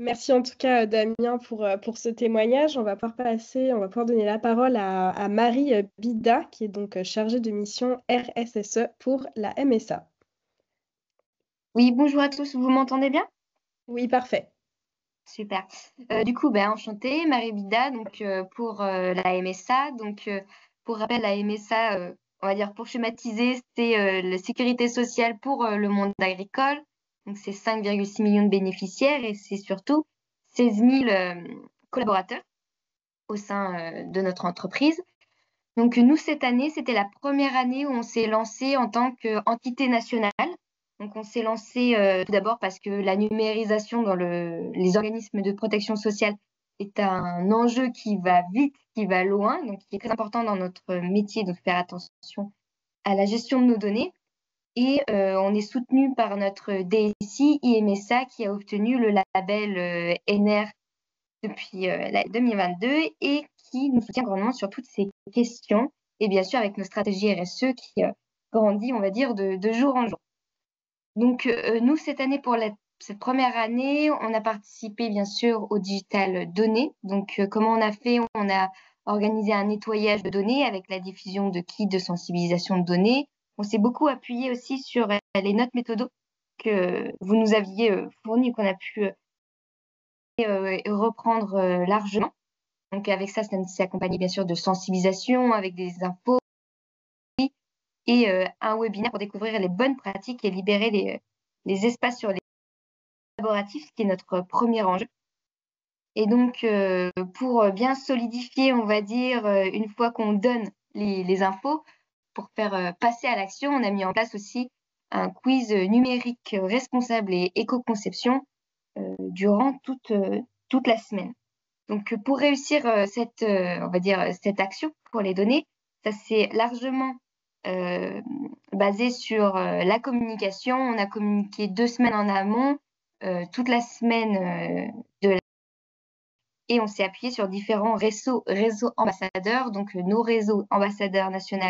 Merci en tout cas Damien pour ce témoignage. On va pouvoir donner la parole à Marie Bida, qui est donc chargée de mission RSSE pour la MSA. Oui, bonjour à tous, vous m'entendez bien? Oui, parfait. Super. Du coup, enchantée, Marie Bida, donc pour la MSA. Donc, pour rappel, la MSA, on va dire pour schématiser, c'est la sécurité sociale pour le monde agricole. Donc, c'est 5,6 millions de bénéficiaires et c'est surtout 16 000 collaborateurs au sein de notre entreprise. Donc, nous, cette année, c'était la première année où on s'est lancé en tant qu'entité nationale. Donc, on s'est lancé tout d'abord parce que la numérisation dans les organismes de protection sociale est un enjeu qui va vite, qui va loin, donc qui est très important dans notre métier, donc faire attention à la gestion de nos données. Et on est soutenu par notre DSI IMSA qui a obtenu le label NR depuis 2022 et qui nous soutient grandement sur toutes ces questions. Et bien sûr, avec nos stratégies RSE qui grandit, on va dire, de jour en jour. Donc, nous, cette année, pour cette première année, on a participé, bien sûr, au digital données. Donc, comment on a fait? On a organisé un nettoyage de données avec la diffusion de kits de sensibilisation de données. On s'est beaucoup appuyé aussi sur les notes méthodo que vous nous aviez fournies, qu'on a pu reprendre largement. Donc, avec ça s'est accompagné, bien sûr, de sensibilisation avec des infos et un webinaire pour découvrir les bonnes pratiques et libérer les espaces sur les collaboratif, ce qui est notre premier enjeu. Et donc, pour bien solidifier, on va dire, une fois qu'on donne les infos, pour faire passer à l'action, on a mis en place aussi un quiz numérique responsable et éco-conception durant toute la semaine. Donc, pour réussir on va dire, cette action pour les données, ça s'est largement basé sur la communication. On a communiqué 2 semaines en amont, toute la semaine et on s'est appuyé sur différents réseaux ambassadeurs, donc nos réseaux ambassadeurs nationaux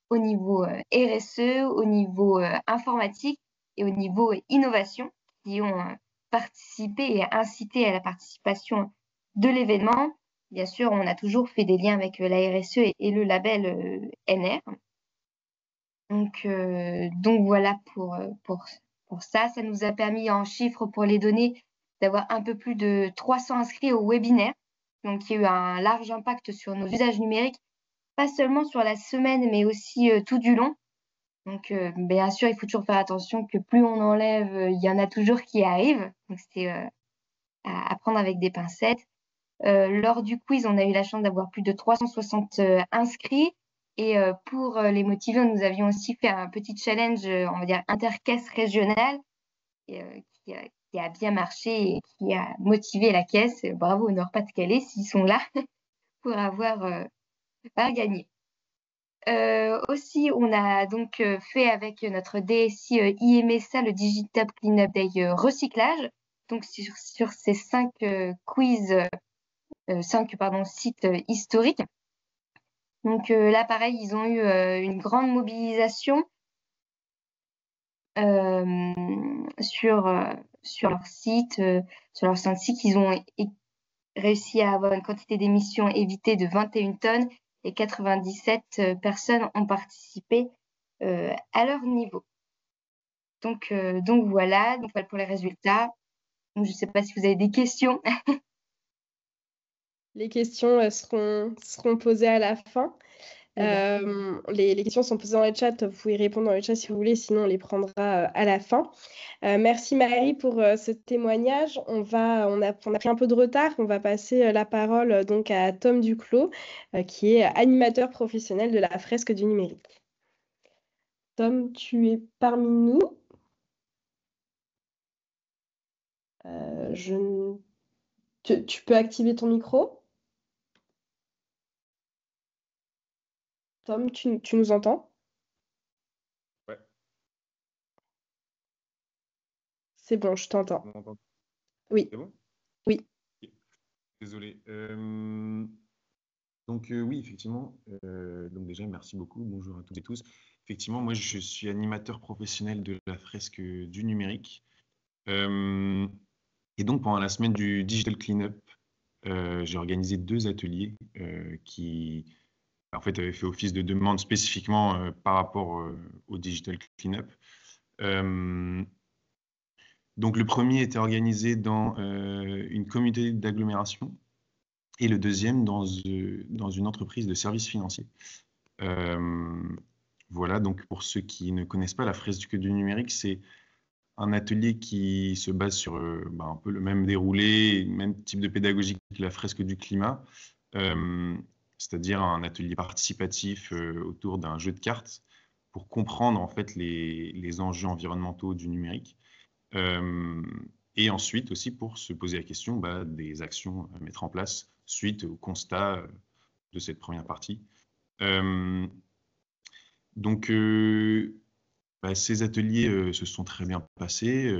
au niveau RSE, au niveau informatique et au niveau innovation, qui ont participé et incité à la participation de l'événement. Bien sûr, on a toujours fait des liens avec la RSE et le label NR. Donc voilà pour ça. Ça nous a permis en chiffres pour les données d'avoir un peu plus de 300 inscrits au webinaire. Donc il y a eu un large impact sur nos usages numériques, pas seulement sur la semaine, mais aussi tout du long. Donc bien sûr, il faut toujours faire attention que plus on enlève, il y en a toujours qui arrivent. Donc c'est à prendre avec des pincettes. Lors du quiz, on a eu la chance d'avoir plus de 360 inscrits. Et pour les motiver, nous avions aussi fait un petit challenge, on va dire, intercaisse régional, qui a bien marché et qui a motivé la caisse. Bravo au Nord-Pas-de-Calais s'ils sont là pour avoir gagné. Aussi, on a donc fait avec notre DSI IMSA le Digital Cleanup Day recyclage. Donc sur ces 5 quiz, 5 sites historiques. Donc là, pareil, ils ont eu une grande mobilisation sur leur site. Sur leur site, ils ont réussi à avoir une quantité d'émissions évitées de 21 tonnes et 97 personnes ont participé à leur niveau. Donc voilà pour les résultats. Donc, je ne sais pas si vous avez des questions. Les questions seront posées à la fin. Les questions sont posées dans le chat. Vous pouvez répondre dans le chat si vous voulez, sinon on les prendra à la fin. Merci Marie pour ce témoignage. On a pris un peu de retard. On va passer la parole donc à Tom Duclos, qui est animateur professionnel de la fresque du numérique. Tom, tu es parmi nous. Tu peux activer ton micro. Tom, tu nous entends? Ouais. C'est bon, je t'entends. On m'entend? Oui. C'est bon? Oui. Désolé. Donc oui, effectivement. Donc déjà, merci beaucoup. Bonjour à toutes et tous. Effectivement, moi, je suis animateur professionnel de la fresque du numérique. Et donc, pendant la semaine du Digital Cleanup, j'ai organisé 2 ateliers qui, en fait, avaient fait office de demande spécifiquement par rapport au Digital Cleanup. Donc, le premier était organisé dans une communauté d'agglomération et le deuxième dans une entreprise de services financiers. Voilà, donc pour ceux qui ne connaissent pas, la fresque du numérique, c'est un atelier qui se base sur un peu le même déroulé, le même type de pédagogie que la fresque du climat, c'est-à-dire un atelier participatif autour d'un jeu de cartes pour comprendre en fait les enjeux environnementaux du numérique. Et ensuite aussi pour se poser la question des actions à mettre en place suite au constat de cette première partie. Donc, ces ateliers se sont très bien passés.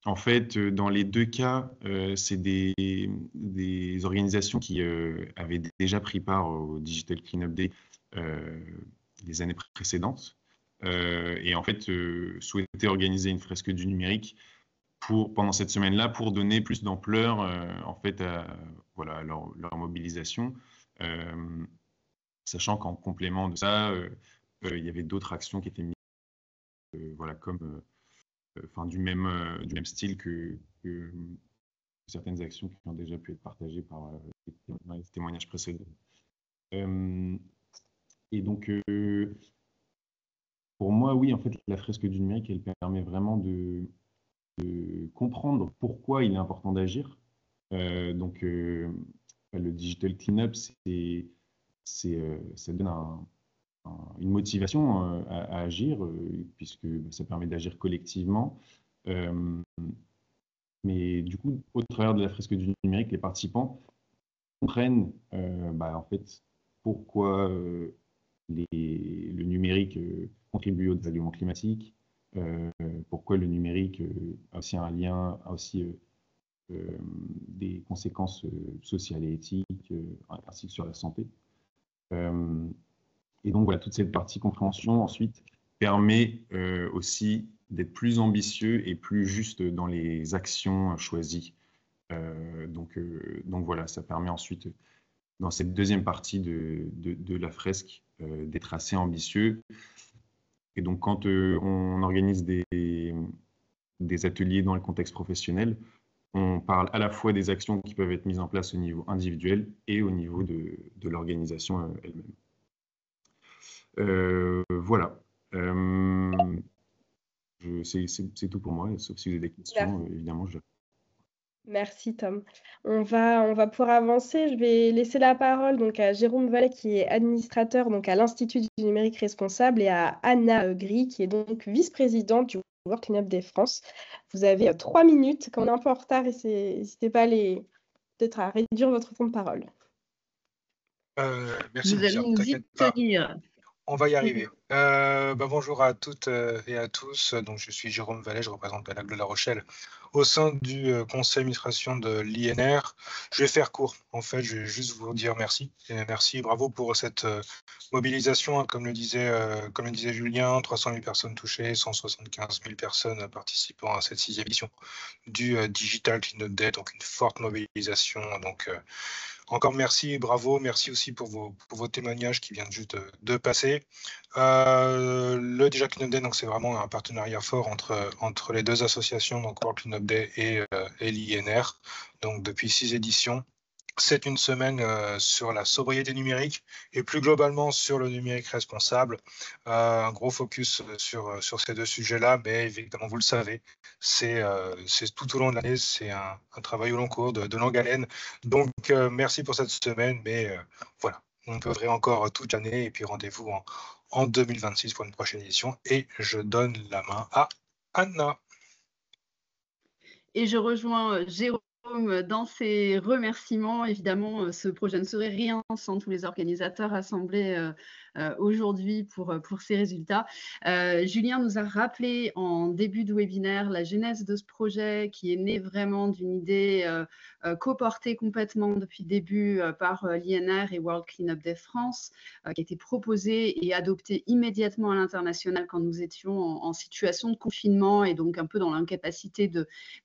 En fait, dans les 2 cas, c'est des organisations qui avaient déjà pris part au Digital Cleanup Day les années précédentes. Et en fait, souhaitaient organiser une fresque du numérique pendant cette semaine-là pour donner plus d'ampleur en fait à leur mobilisation, sachant qu'en complément de ça, il y avait d'autres actions qui étaient mises comme du même style que certaines actions qui ont déjà pu être partagées par les témoignages précédents. Et donc pour moi, oui, en fait, la fresque du numérique, elle permet vraiment comprendre pourquoi il est important d'agir. Donc, le Digital Cleanup, ça donne une motivation à agir, puisque ça permet d'agir collectivement. Mais du coup, au travers de la fresque du numérique, les participants comprennent en fait pourquoi le numérique contribue au dérèglement climatique, pourquoi le numérique a aussi un lien, a aussi des conséquences sociales et éthiques, ainsi que sur la santé. Et donc voilà, toute cette partie compréhension ensuite permet aussi d'être plus ambitieux et plus juste dans les actions choisies. Donc voilà, ça permet ensuite, dans cette deuxième partie de la fresque, d'être assez ambitieux. Et donc quand on organise des ateliers dans le contexte professionnel, on parle à la fois des actions qui peuvent être mises en place au niveau individuel et au niveau de l'organisation elle-même. Voilà. C'est tout pour moi, sauf si vous avez des questions, évidemment. Merci Tom. On va pouvoir avancer. Je vais laisser la parole donc à Jérôme Vallet, qui est administrateur donc à l'Institut du numérique responsable, et à Anna Gris, qui est donc vice-présidente du World Cleanup des France. Vous avez 3 minutes. Quand on est un peu en retard, n'hésitez pas peut-être à réduire votre temps de parole. Merci. Vous allez nous y tenir. On va y arriver. Bonjour à toutes et à tous. Donc, je suis Jérôme Vallet, je représente la LAC de La Rochelle au sein du conseil d'administration de l'INR. Je vais faire court. En fait, je vais juste vous dire merci. Et merci, bravo pour cette mobilisation. Comme le disait Julien, 300 000 personnes touchées, 175 000 personnes participant à cette 6e édition du Digital Cleanup Day. Donc, une forte mobilisation. Donc, encore merci, bravo, merci aussi pour vos témoignages qui viennent juste de passer. Le Digital Cleanup Day, donc c'est vraiment un partenariat fort entre les deux associations, donc World Cleanup Day et l'INR. Donc depuis 6 éditions. C'est une semaine sur la sobriété numérique et plus globalement sur le numérique responsable. Un gros focus sur ces deux sujets-là, mais évidemment, vous le savez, c'est tout au long de l'année, c'est un travail au long cours, de longue haleine. Donc, merci pour cette semaine, mais voilà, on peut œuvrer encore toute l'année et puis rendez-vous en 2026 pour une prochaine édition. Et je donne la main à Anna. Et je rejoins Jérôme dans ses remerciements. Évidemment, ce projet ne serait rien sans tous les organisateurs rassemblés aujourd'hui pour ces résultats. Julien nous a rappelé en début de webinaire la genèse de ce projet qui est né vraiment d'une idée coportée complètement depuis le début par l'INR et World Cleanup Day France, qui a été proposée et adoptée immédiatement à l'international quand nous étions en situation de confinement et donc un peu dans l'incapacité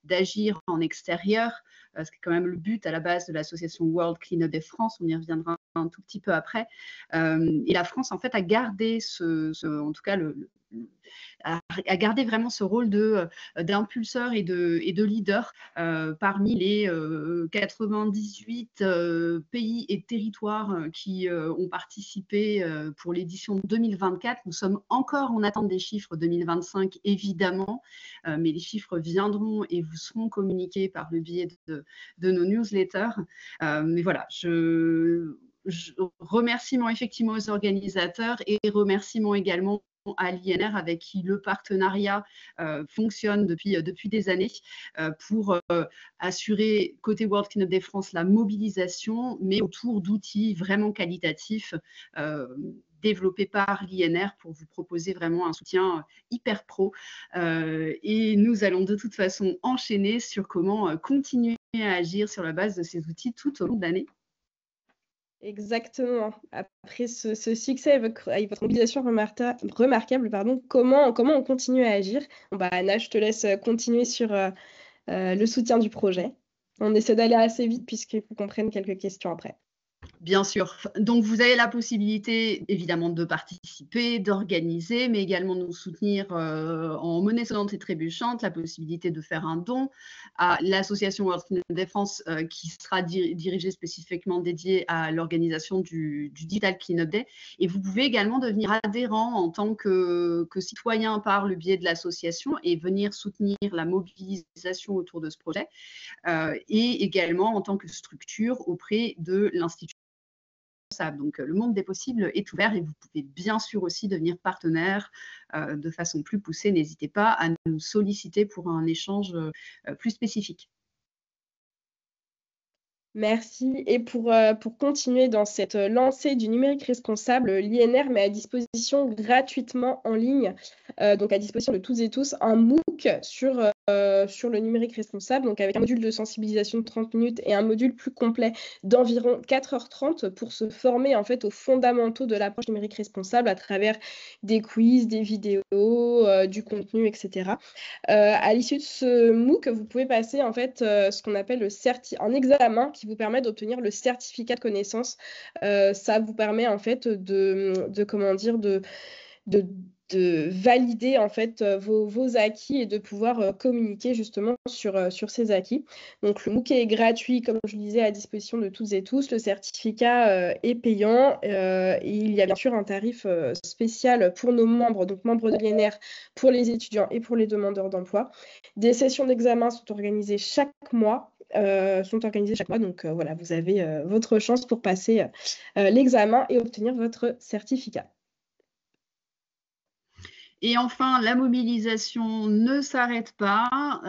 d'agir en extérieur, ce qui est quand même le but à la base de l'association World Cleanup Day France. On y reviendra un tout petit peu après. Et la France, en fait, a gardé en tout cas, a gardé vraiment ce rôle d'impulseur et de leader parmi les 98 pays et territoires qui ont participé pour l'édition 2024. Nous sommes encore en attente des chiffres 2025, évidemment, mais les chiffres viendront et vous seront communiqués par le biais de nos newsletters. Mais voilà, remerciements effectivement aux organisateurs et remerciements également à l'INR avec qui le partenariat fonctionne depuis des années pour assurer côté World Cleanup Day France la mobilisation, mais autour d'outils vraiment qualitatifs développés par l'INR pour vous proposer vraiment un soutien hyper pro. Et nous allons de toute façon enchaîner sur comment continuer à agir sur la base de ces outils tout au long de l'année. Exactement. Après ce succès avec votre mobilisation remarquable, comment on continue à agir? Anna, je te laisse continuer sur le soutien du projet. On essaie d'aller assez vite puisqu'il faut qu'on prenne quelques questions après. Bien sûr. Donc, vous avez la possibilité, évidemment, de participer, d'organiser, mais également de nous soutenir en monnaie sonnante et trébuchante, la possibilité de faire un don à l'association World Cleanup Day France qui sera dirigée spécifiquement dédiée à l'organisation du Digital Cleanup Day. Et vous pouvez également devenir adhérent en tant que citoyen par le biais de l'association et venir soutenir la mobilisation autour de ce projet et également en tant que structure auprès de l'Institut. Donc, le monde des possibles est ouvert et vous pouvez bien sûr aussi devenir partenaire de façon plus poussée. N'hésitez pas à nous solliciter pour un échange plus spécifique. Merci. Et pour continuer dans cette lancée du numérique responsable, l'INR met à disposition gratuitement en ligne, donc à disposition de toutes et tous, un MOOC sur le numérique responsable, donc avec un module de sensibilisation de 30 minutes et un module plus complet d'environ 4h30 pour se former en fait aux fondamentaux de l'approche numérique responsable à travers des quiz, des vidéos, du contenu, etc. À l'issue de ce MOOC, vous pouvez passer en fait ce qu'on appelle un examen qui vous permet d'obtenir le certificat de connaissance. Ça vous permet en fait de valider en fait vos acquis et de pouvoir communiquer justement sur ces acquis. Donc le MOOC est gratuit, comme je le disais, à disposition de toutes et tous. Le certificat est payant. Il y a bien sûr un tarif spécial pour nos membres, donc membres de l'INR, pour les étudiants et pour les demandeurs d'emploi. Des sessions d'examen sont organisées chaque mois. Donc voilà, vous avez votre chance pour passer l'examen et obtenir votre certificat. Et enfin, la mobilisation ne s'arrête pas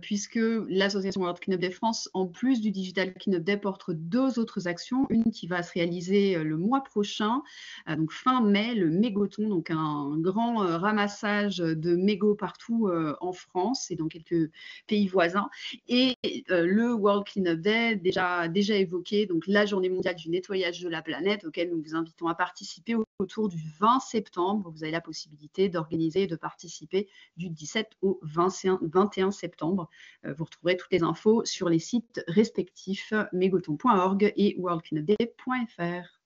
puisque l'association World Cleanup Day France, en plus du Digital Cleanup Day, porte 2 autres actions. Une qui va se réaliser le mois prochain, donc fin mai, le mégoton, donc un grand ramassage de mégots partout en France et dans quelques pays voisins. Et le World Cleanup Day, déjà évoqué, donc la journée mondiale du nettoyage de la planète, auquel nous vous invitons à participer autour du 20 septembre. Vous avez la possibilité d'organiser et de participer du 17 au 21 septembre. Vous retrouverez toutes les infos sur les sites respectifs mégoton.org et worldcleanupday.fr.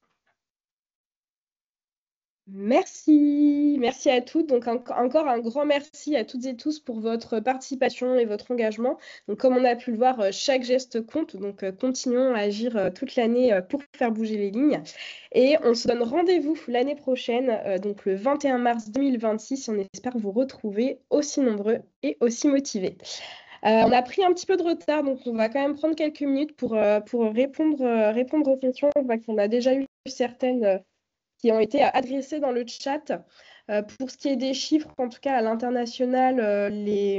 Merci à toutes. Donc encore un grand merci à toutes et tous pour votre participation et votre engagement. Donc comme on a pu le voir, chaque geste compte. Donc continuons à agir toute l'année pour faire bouger les lignes. Et on se donne rendez-vous l'année prochaine, donc le 21 mars 2026. Et on espère vous retrouver aussi nombreux et aussi motivés. On a pris un petit peu de retard, donc on va quand même prendre quelques minutes pour répondre aux questions. On voit qu'on a déjà eu certaines qui ont été adressés dans le chat. Pour ce qui est des chiffres, en tout cas à l'international, les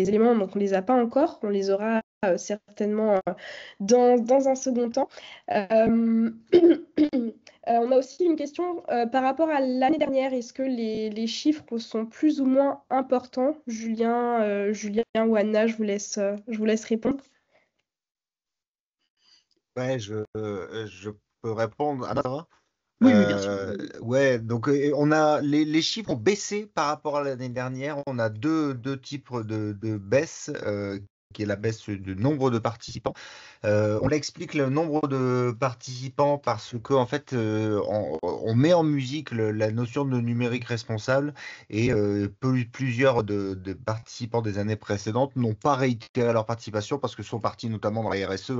éléments, donc on ne les a pas encore, on les aura certainement dans un second temps. On a aussi une question par rapport à l'année dernière. Est-ce que les chiffres sont plus ou moins importants? Julien ou Anna, je vous laisse répondre. Ouais, je peux répondre. Anna, ça va? Oui, bien sûr. Ouais, donc on a les chiffres ont baissé par rapport à l'année dernière. On a deux types de baisse, qui est la baisse du nombre de participants. On l'explique le nombre de participants parce que en fait, on met en musique la notion de numérique responsable et plusieurs de participants des années précédentes n'ont pas réitéré leur participation parce que sont partis notamment dans la RSE,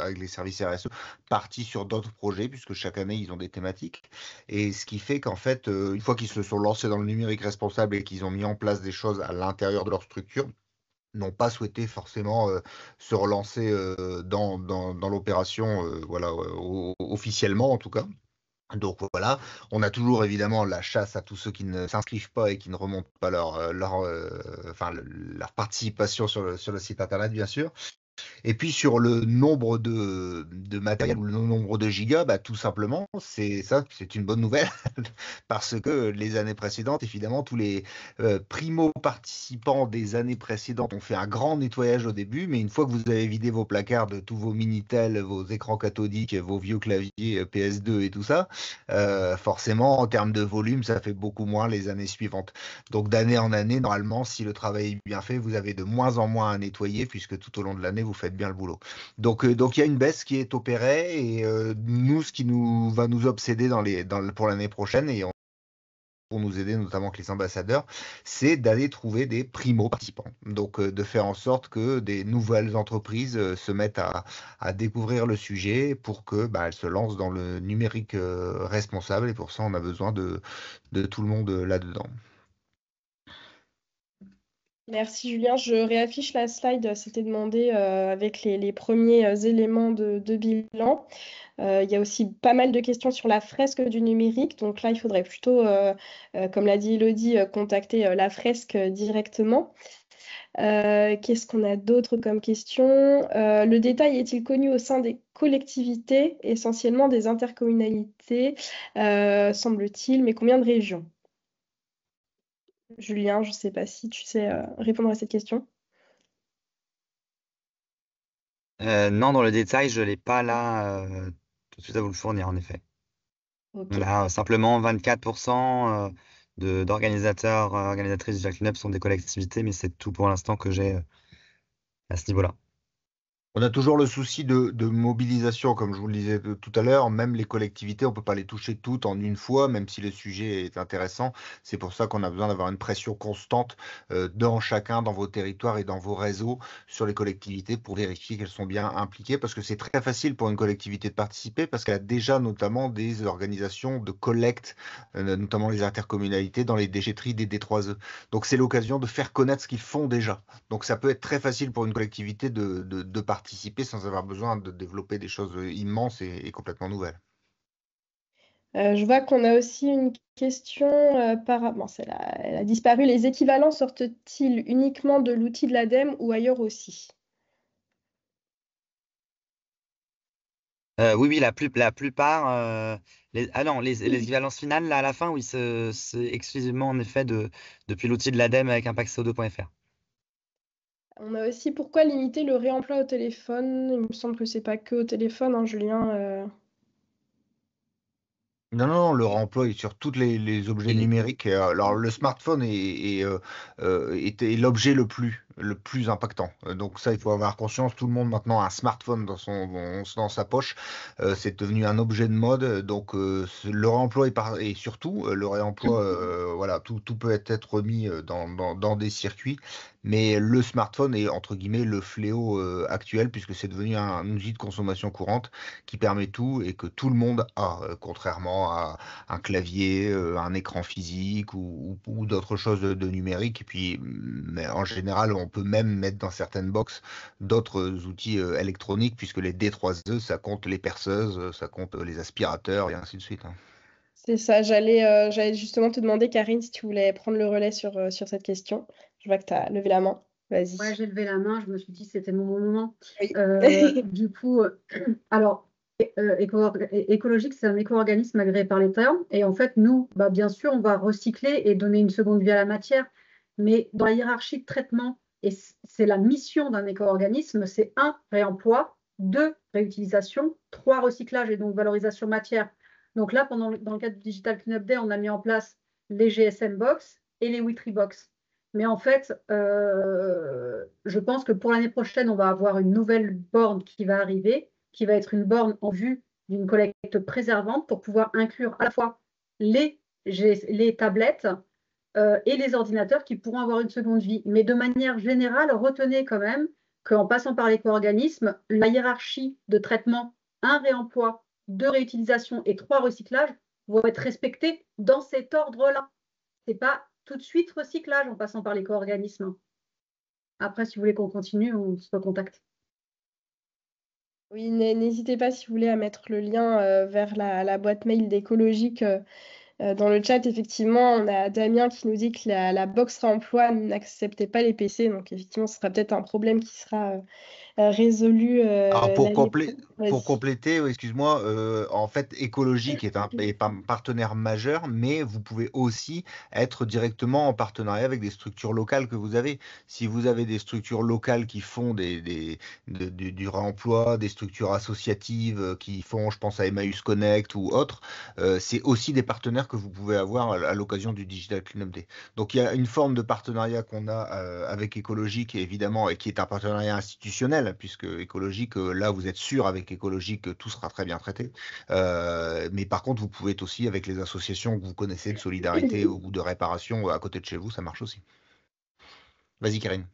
avec les services RSE, partis sur d'autres projets puisque chaque année ils ont des thématiques. Et ce qui fait qu'en fait, une fois qu'ils se sont lancés dans le numérique responsable et qu'ils ont mis en place des choses à l'intérieur de leur structure, n'ont pas souhaité forcément se relancer dans l'opération, officiellement en tout cas. Donc voilà, on a toujours évidemment la chasse à tous ceux qui ne s'inscrivent pas et qui ne remontent pas leur participation sur le site internet, bien sûr. Et puis sur le nombre de matériel ou le nombre de gigas, tout simplement, c'est une bonne nouvelle parce que les années précédentes, évidemment, tous les primo-participants des années précédentes ont fait un grand nettoyage au début, mais une fois que vous avez vidé vos placards de tous vos Minitel, vos écrans cathodiques, vos vieux claviers PS2 et tout ça, forcément, en termes de volume, ça fait beaucoup moins les années suivantes. Donc d'année en année, normalement, si le travail est bien fait, vous avez de moins en moins à nettoyer puisque tout au long de l'année, vous faites bien le boulot. Donc il y a une baisse qui est opérée et nous, ce qui va nous obséder pour l'année prochaine et pour nous aider, notamment avec les ambassadeurs, c'est d'aller trouver des primo-participants. Donc, de faire en sorte que des nouvelles entreprises se mettent à découvrir le sujet pour que elles se lancent dans le numérique responsable. Et pour ça, on a besoin de tout le monde là-dedans. Merci Julien. Je réaffiche la slide. C'était demandé avec les premiers éléments de bilan. Il y a aussi pas mal de questions sur la fresque du numérique. Donc là, il faudrait plutôt, comme l'a dit Elodie, contacter la fresque directement. Qu'est-ce qu'on a d'autre comme question? Le détail est-il connu au sein des collectivités, essentiellement des intercommunalités, semble-t-il, mais combien de régions? Julien, je ne sais pas si tu sais répondre à cette question. Non, dans le détail, je ne l'ai pas là tout de suite à vous le fournir, en effet. Ok. Là, simplement 24% d'organisateurs, organisatrices du Digital Cleanup sont des collectivités, mais c'est tout pour l'instant que j'ai à ce niveau-là. On a toujours le souci de mobilisation, comme je vous le disais tout à l'heure. Même les collectivités, on ne peut pas les toucher toutes en une fois, même si le sujet est intéressant. C'est pour ça qu'on a besoin d'avoir une pression constante dans vos territoires et dans vos réseaux sur les collectivités pour vérifier qu'elles sont bien impliquées. Parce que c'est très facile pour une collectivité de participer parce qu'elle a déjà notamment des organisations de collecte, notamment les intercommunalités dans les déchetteries des D3E. Donc c'est l'occasion de faire connaître ce qu'ils font déjà. Donc ça peut être très facile pour une collectivité de participer sans avoir besoin de développer des choses immenses et complètement nouvelles. Je vois qu'on a aussi une question bon, elle a disparu. Les équivalents sortent-ils uniquement de l'outil de l'ADEME ou ailleurs aussi? Oui, la plupart. Les équivalences finales, là, à la fin, oui, c'est exclusivement en effet depuis l'outil de l'ADEME avec impactco2.fr. On a aussi pourquoi limiter le réemploi au téléphone? Il me semble que c'est pas que au téléphone, hein, Julien. Non, le réemploi est sur tous les objets numériques. Alors, le smartphone est l'objet le plus impactant. Donc ça, il faut avoir conscience. Tout le monde maintenant a un smartphone dans sa poche. C'est devenu un objet de mode. Donc le réemploi et surtout le réemploi, voilà, tout peut être remis dans des circuits. Mais le smartphone est entre guillemets le fléau actuel puisque c'est devenu un outil de consommation courante qui permet tout et que tout le monde a, contrairement à un clavier, un écran physique ou d'autres choses de numérique. Et puis, mais en général, on peut même mettre dans certaines boxes d'autres outils électroniques, puisque les D3E, ça compte les perceuses, ça compte les aspirateurs et ainsi de suite. Hein. C'est ça, j'allais justement te demander, Karine, si tu voulais prendre le relais sur cette question. Je vois que tu as levé la main. Vas-y. Ouais, j'ai levé la main, je me suis dit que c'était mon moment. Oui. Du coup, alors, écologique, c'est un éco-organisme agréé par l'État. Et en fait, nous, bien sûr, on va recycler et donner une seconde vie à la matière. Mais dans la hiérarchie de traitement, et c'est la mission d'un éco-organisme, c'est 1, réemploi, 2, réutilisation, 3, recyclage et donc valorisation matière. Donc là, dans le cadre du Digital Cleanup Day, on a mis en place les GSM Box et les Witry Box. Mais en fait, je pense que pour l'année prochaine, on va avoir une nouvelle borne qui va arriver, qui va être une borne en vue d'une collecte préservante pour pouvoir inclure à la fois les tablettes et les ordinateurs qui pourront avoir une seconde vie. Mais de manière générale, retenez quand même qu'en passant par l'éco-organisme, la hiérarchie de traitement 1, réemploi, 2, réutilisation et 3, recyclage vont être respectées dans cet ordre-là. Ce n'est pas tout de suite recyclage en passant par l'éco-organisme. Après, si vous voulez qu'on continue, on se recontacte. Oui, n'hésitez pas, si vous voulez, à mettre le lien vers la boîte mail d'Écologique dans le chat. Effectivement, on a Damien qui nous dit que la box réemploi n'acceptait pas les PC. Donc, effectivement, ce sera peut-être un problème qui sera résolu. Alors pour compléter, excuse-moi, en fait, Écologique est un partenaire majeur, mais vous pouvez aussi être directement en partenariat avec des structures locales que vous avez. Si vous avez des structures locales qui font du réemploi, des structures associatives qui font, je pense à Emmaüs Connect ou autres, c'est aussi des partenaires que vous pouvez avoir à l'occasion du Digital Cleanup Day. Donc il y a une forme de partenariat qu'on a avec Écologique, évidemment, et qui est un partenariat institutionnel. personnel, puisque écologique, là, vous êtes sûr avec écologique que tout sera très bien traité. Mais par contre, vous pouvez être aussi avec les associations que vous connaissez de solidarité ou de réparation à côté de chez vous, ça marche aussi. Vas-y, Karine.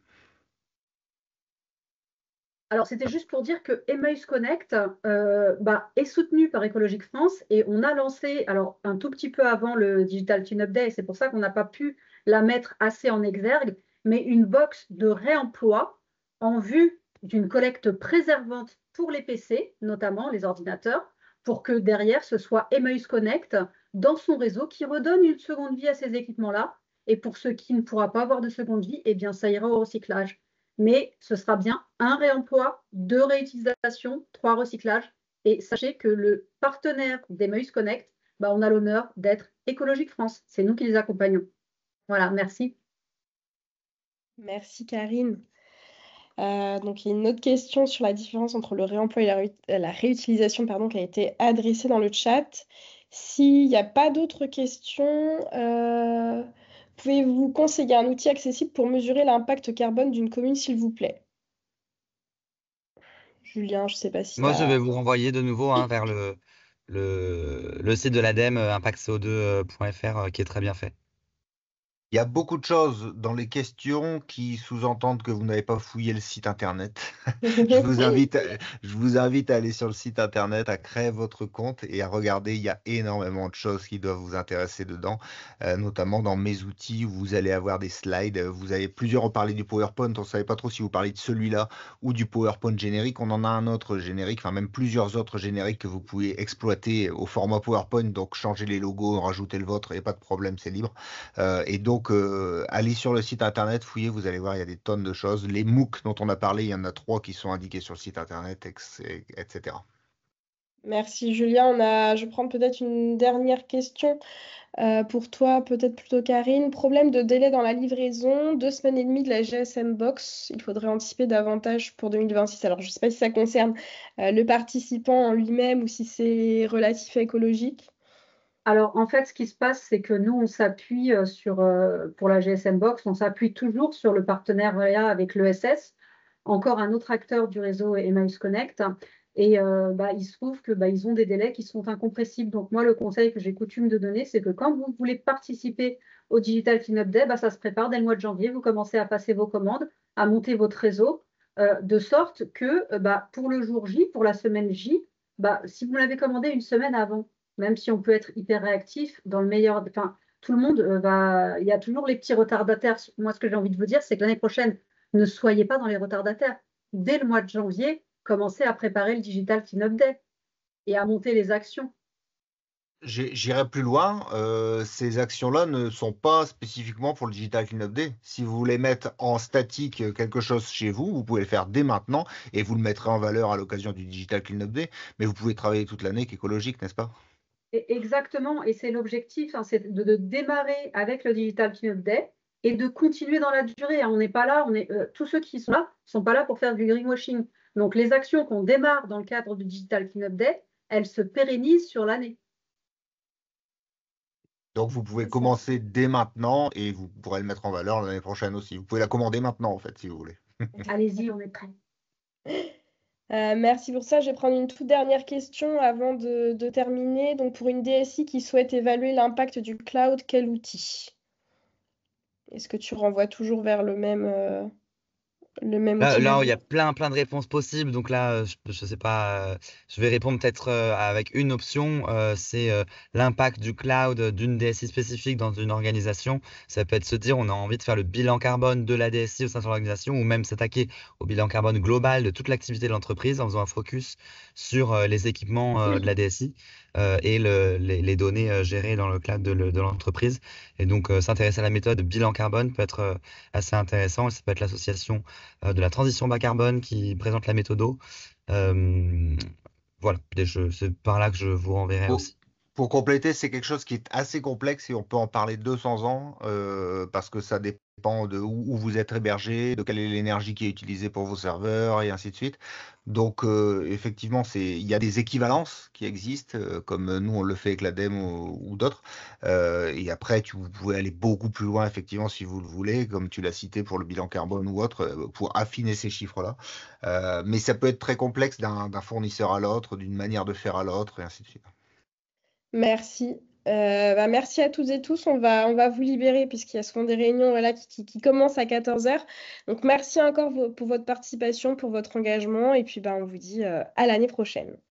Alors, c'était juste pour dire que Emmaüs Connect est soutenu par Écologique France et on a lancé, alors un tout petit peu avant le Digital Cleanup Day, c'est pour ça qu'on n'a pas pu la mettre assez en exergue, mais une box de réemploi en vue d'une collecte préservante pour les PC, notamment les ordinateurs, pour que derrière, ce soit Emmaüs Connect dans son réseau qui redonne une seconde vie à ces équipements-là. Et pour ceux qui ne pourra pas avoir de seconde vie, eh bien, ça ira au recyclage. Mais ce sera bien un réemploi, 2 réutilisations, 3 recyclages. Et sachez que le partenaire d'Emmaüs Connect, on a l'honneur d'être Écologique France. C'est nous qui les accompagnons. Voilà, merci. Merci Karine. Donc il y a une autre question sur la différence entre le réemploi et la réutilisation qui a été adressée dans le chat. S'il n'y a pas d'autres questions, pouvez-vous conseiller un outil accessible pour mesurer l'impact carbone d'une commune, s'il vous plaît? Julien, je ne sais pas si Moi, je vais vous renvoyer de nouveau vers le site de l'ADEME, impactco2.fr, qui est très bien fait. Il y a beaucoup de choses dans les questions qui sous-entendent que vous n'avez pas fouillé le site internet. Je vous invite à aller sur le site internet, à créer votre compte et à regarder. Il y a énormément de choses qui doivent vous intéresser dedans, notamment dans mes outils où vous allez avoir des slides. Vous avez plusieurs reparlé du PowerPoint. On ne savait pas trop si vous parlez de celui-là ou du PowerPoint générique. On en a un autre générique, enfin même plusieurs autres génériques que vous pouvez exploiter au format PowerPoint. Donc changer les logos, rajouter le vôtre, et pas de problème, c'est libre. Et donc allez sur le site internet, fouillez, vous allez voir, il y a des tonnes de choses. Les MOOC dont on a parlé, il y en a 3 qui sont indiqués sur le site internet, etc. Merci Julien. Je prends peut-être une dernière question pour toi, peut-être plutôt Karine. Problème de délai dans la livraison, 2 semaines et demie de la GSM Box. Il faudrait anticiper davantage pour 2026. Alors je ne sais pas si ça concerne le participant en lui-même ou si c'est relatif à écologique. Alors, en fait, ce qui se passe, c'est que nous, on s'appuie pour la GSM Box, on s'appuie toujours sur le partenariat avec l'ESS, encore un autre acteur du réseau Emmaüs Connect. Et il se trouve que ils ont des délais qui sont incompressibles. Donc, moi, le conseil que j'ai coutume de donner, c'est que quand vous voulez participer au Digital Cleanup Day, ça se prépare dès le mois de janvier. Vous commencez à passer vos commandes, à monter votre réseau, de sorte que pour le jour J, pour la semaine J, si vous l'avez commandé une semaine avant, même si on peut être hyper réactif, dans le meilleur, tout le monde il y a toujours les petits retardataires. Moi, ce que j'ai envie de vous dire, c'est que l'année prochaine, ne soyez pas dans les retardataires. Dès le mois de janvier, commencez à préparer le Digital Cleanup Day et à monter les actions. J'irai plus loin. Ces actions-là ne sont pas spécifiquement pour le Digital Cleanup Day. Si vous voulez mettre en statique quelque chose chez vous, vous pouvez le faire dès maintenant et vous le mettrez en valeur à l'occasion du Digital Cleanup Day. Mais vous pouvez travailler toute l'année qu'écologique, n'est-ce pas? Exactement, et c'est l'objectif, c'est de démarrer avec le Digital Cleanup Day et de continuer dans la durée. On n'est pas là, tous ceux qui sont là ne sont pas là pour faire du greenwashing. Donc les actions qu'on démarre dans le cadre du Digital Cleanup Day, elles se pérennisent sur l'année. Donc vous pouvez commencer dès maintenant et vous pourrez le mettre en valeur l'année prochaine aussi. Vous pouvez la commander maintenant en fait si vous voulez. Allez-y, on est prêt. Merci pour ça. Je vais prendre une toute dernière question avant de terminer. Donc, pour une DSI qui souhaite évaluer l'impact du cloud, quel outil? Est-ce que tu renvoies toujours vers le même outil? Là, il y a plein de réponses possibles. Donc là, je sais pas, je vais répondre peut-être avec une option. C'est l'impact du cloud d'une DSI spécifique dans une organisation. Ça peut être se dire, on a envie de faire le bilan carbone de la DSI au sein de l'organisation ou même s'attaquer au bilan carbone global de toute l'activité de l'entreprise en faisant un focus sur les équipements de la DSI et les données gérées dans le cloud de l'entreprise. Et donc, s'intéresser à la méthode bilan carbone peut être assez intéressant. Ça peut être l'association de la transition bas carbone qui présente la méthodo. Voilà, c'est par là que je vous renverrai aussi. Pour compléter, c'est quelque chose qui est assez complexe et on peut en parler 200 ans parce que ça dépend dépend de où vous êtes hébergé, de quelle est l'énergie qui est utilisée pour vos serveurs et ainsi de suite. Donc, effectivement, il y a des équivalences qui existent, comme nous, on le fait avec l'ADEME ou d'autres. Et après, vous pouvez aller beaucoup plus loin, effectivement, si vous le voulez, comme tu l'as cité pour le bilan carbone ou autre, pour affiner ces chiffres-là. Mais ça peut être très complexe d'un fournisseur à l'autre, d'une manière de faire à l'autre, et ainsi de suite. Merci. Merci à toutes et tous. On va vous libérer puisqu'il y a souvent des réunions voilà, qui commencent à 14h. Donc, merci encore pour votre participation, pour votre engagement. Et puis, on vous dit à l'année prochaine.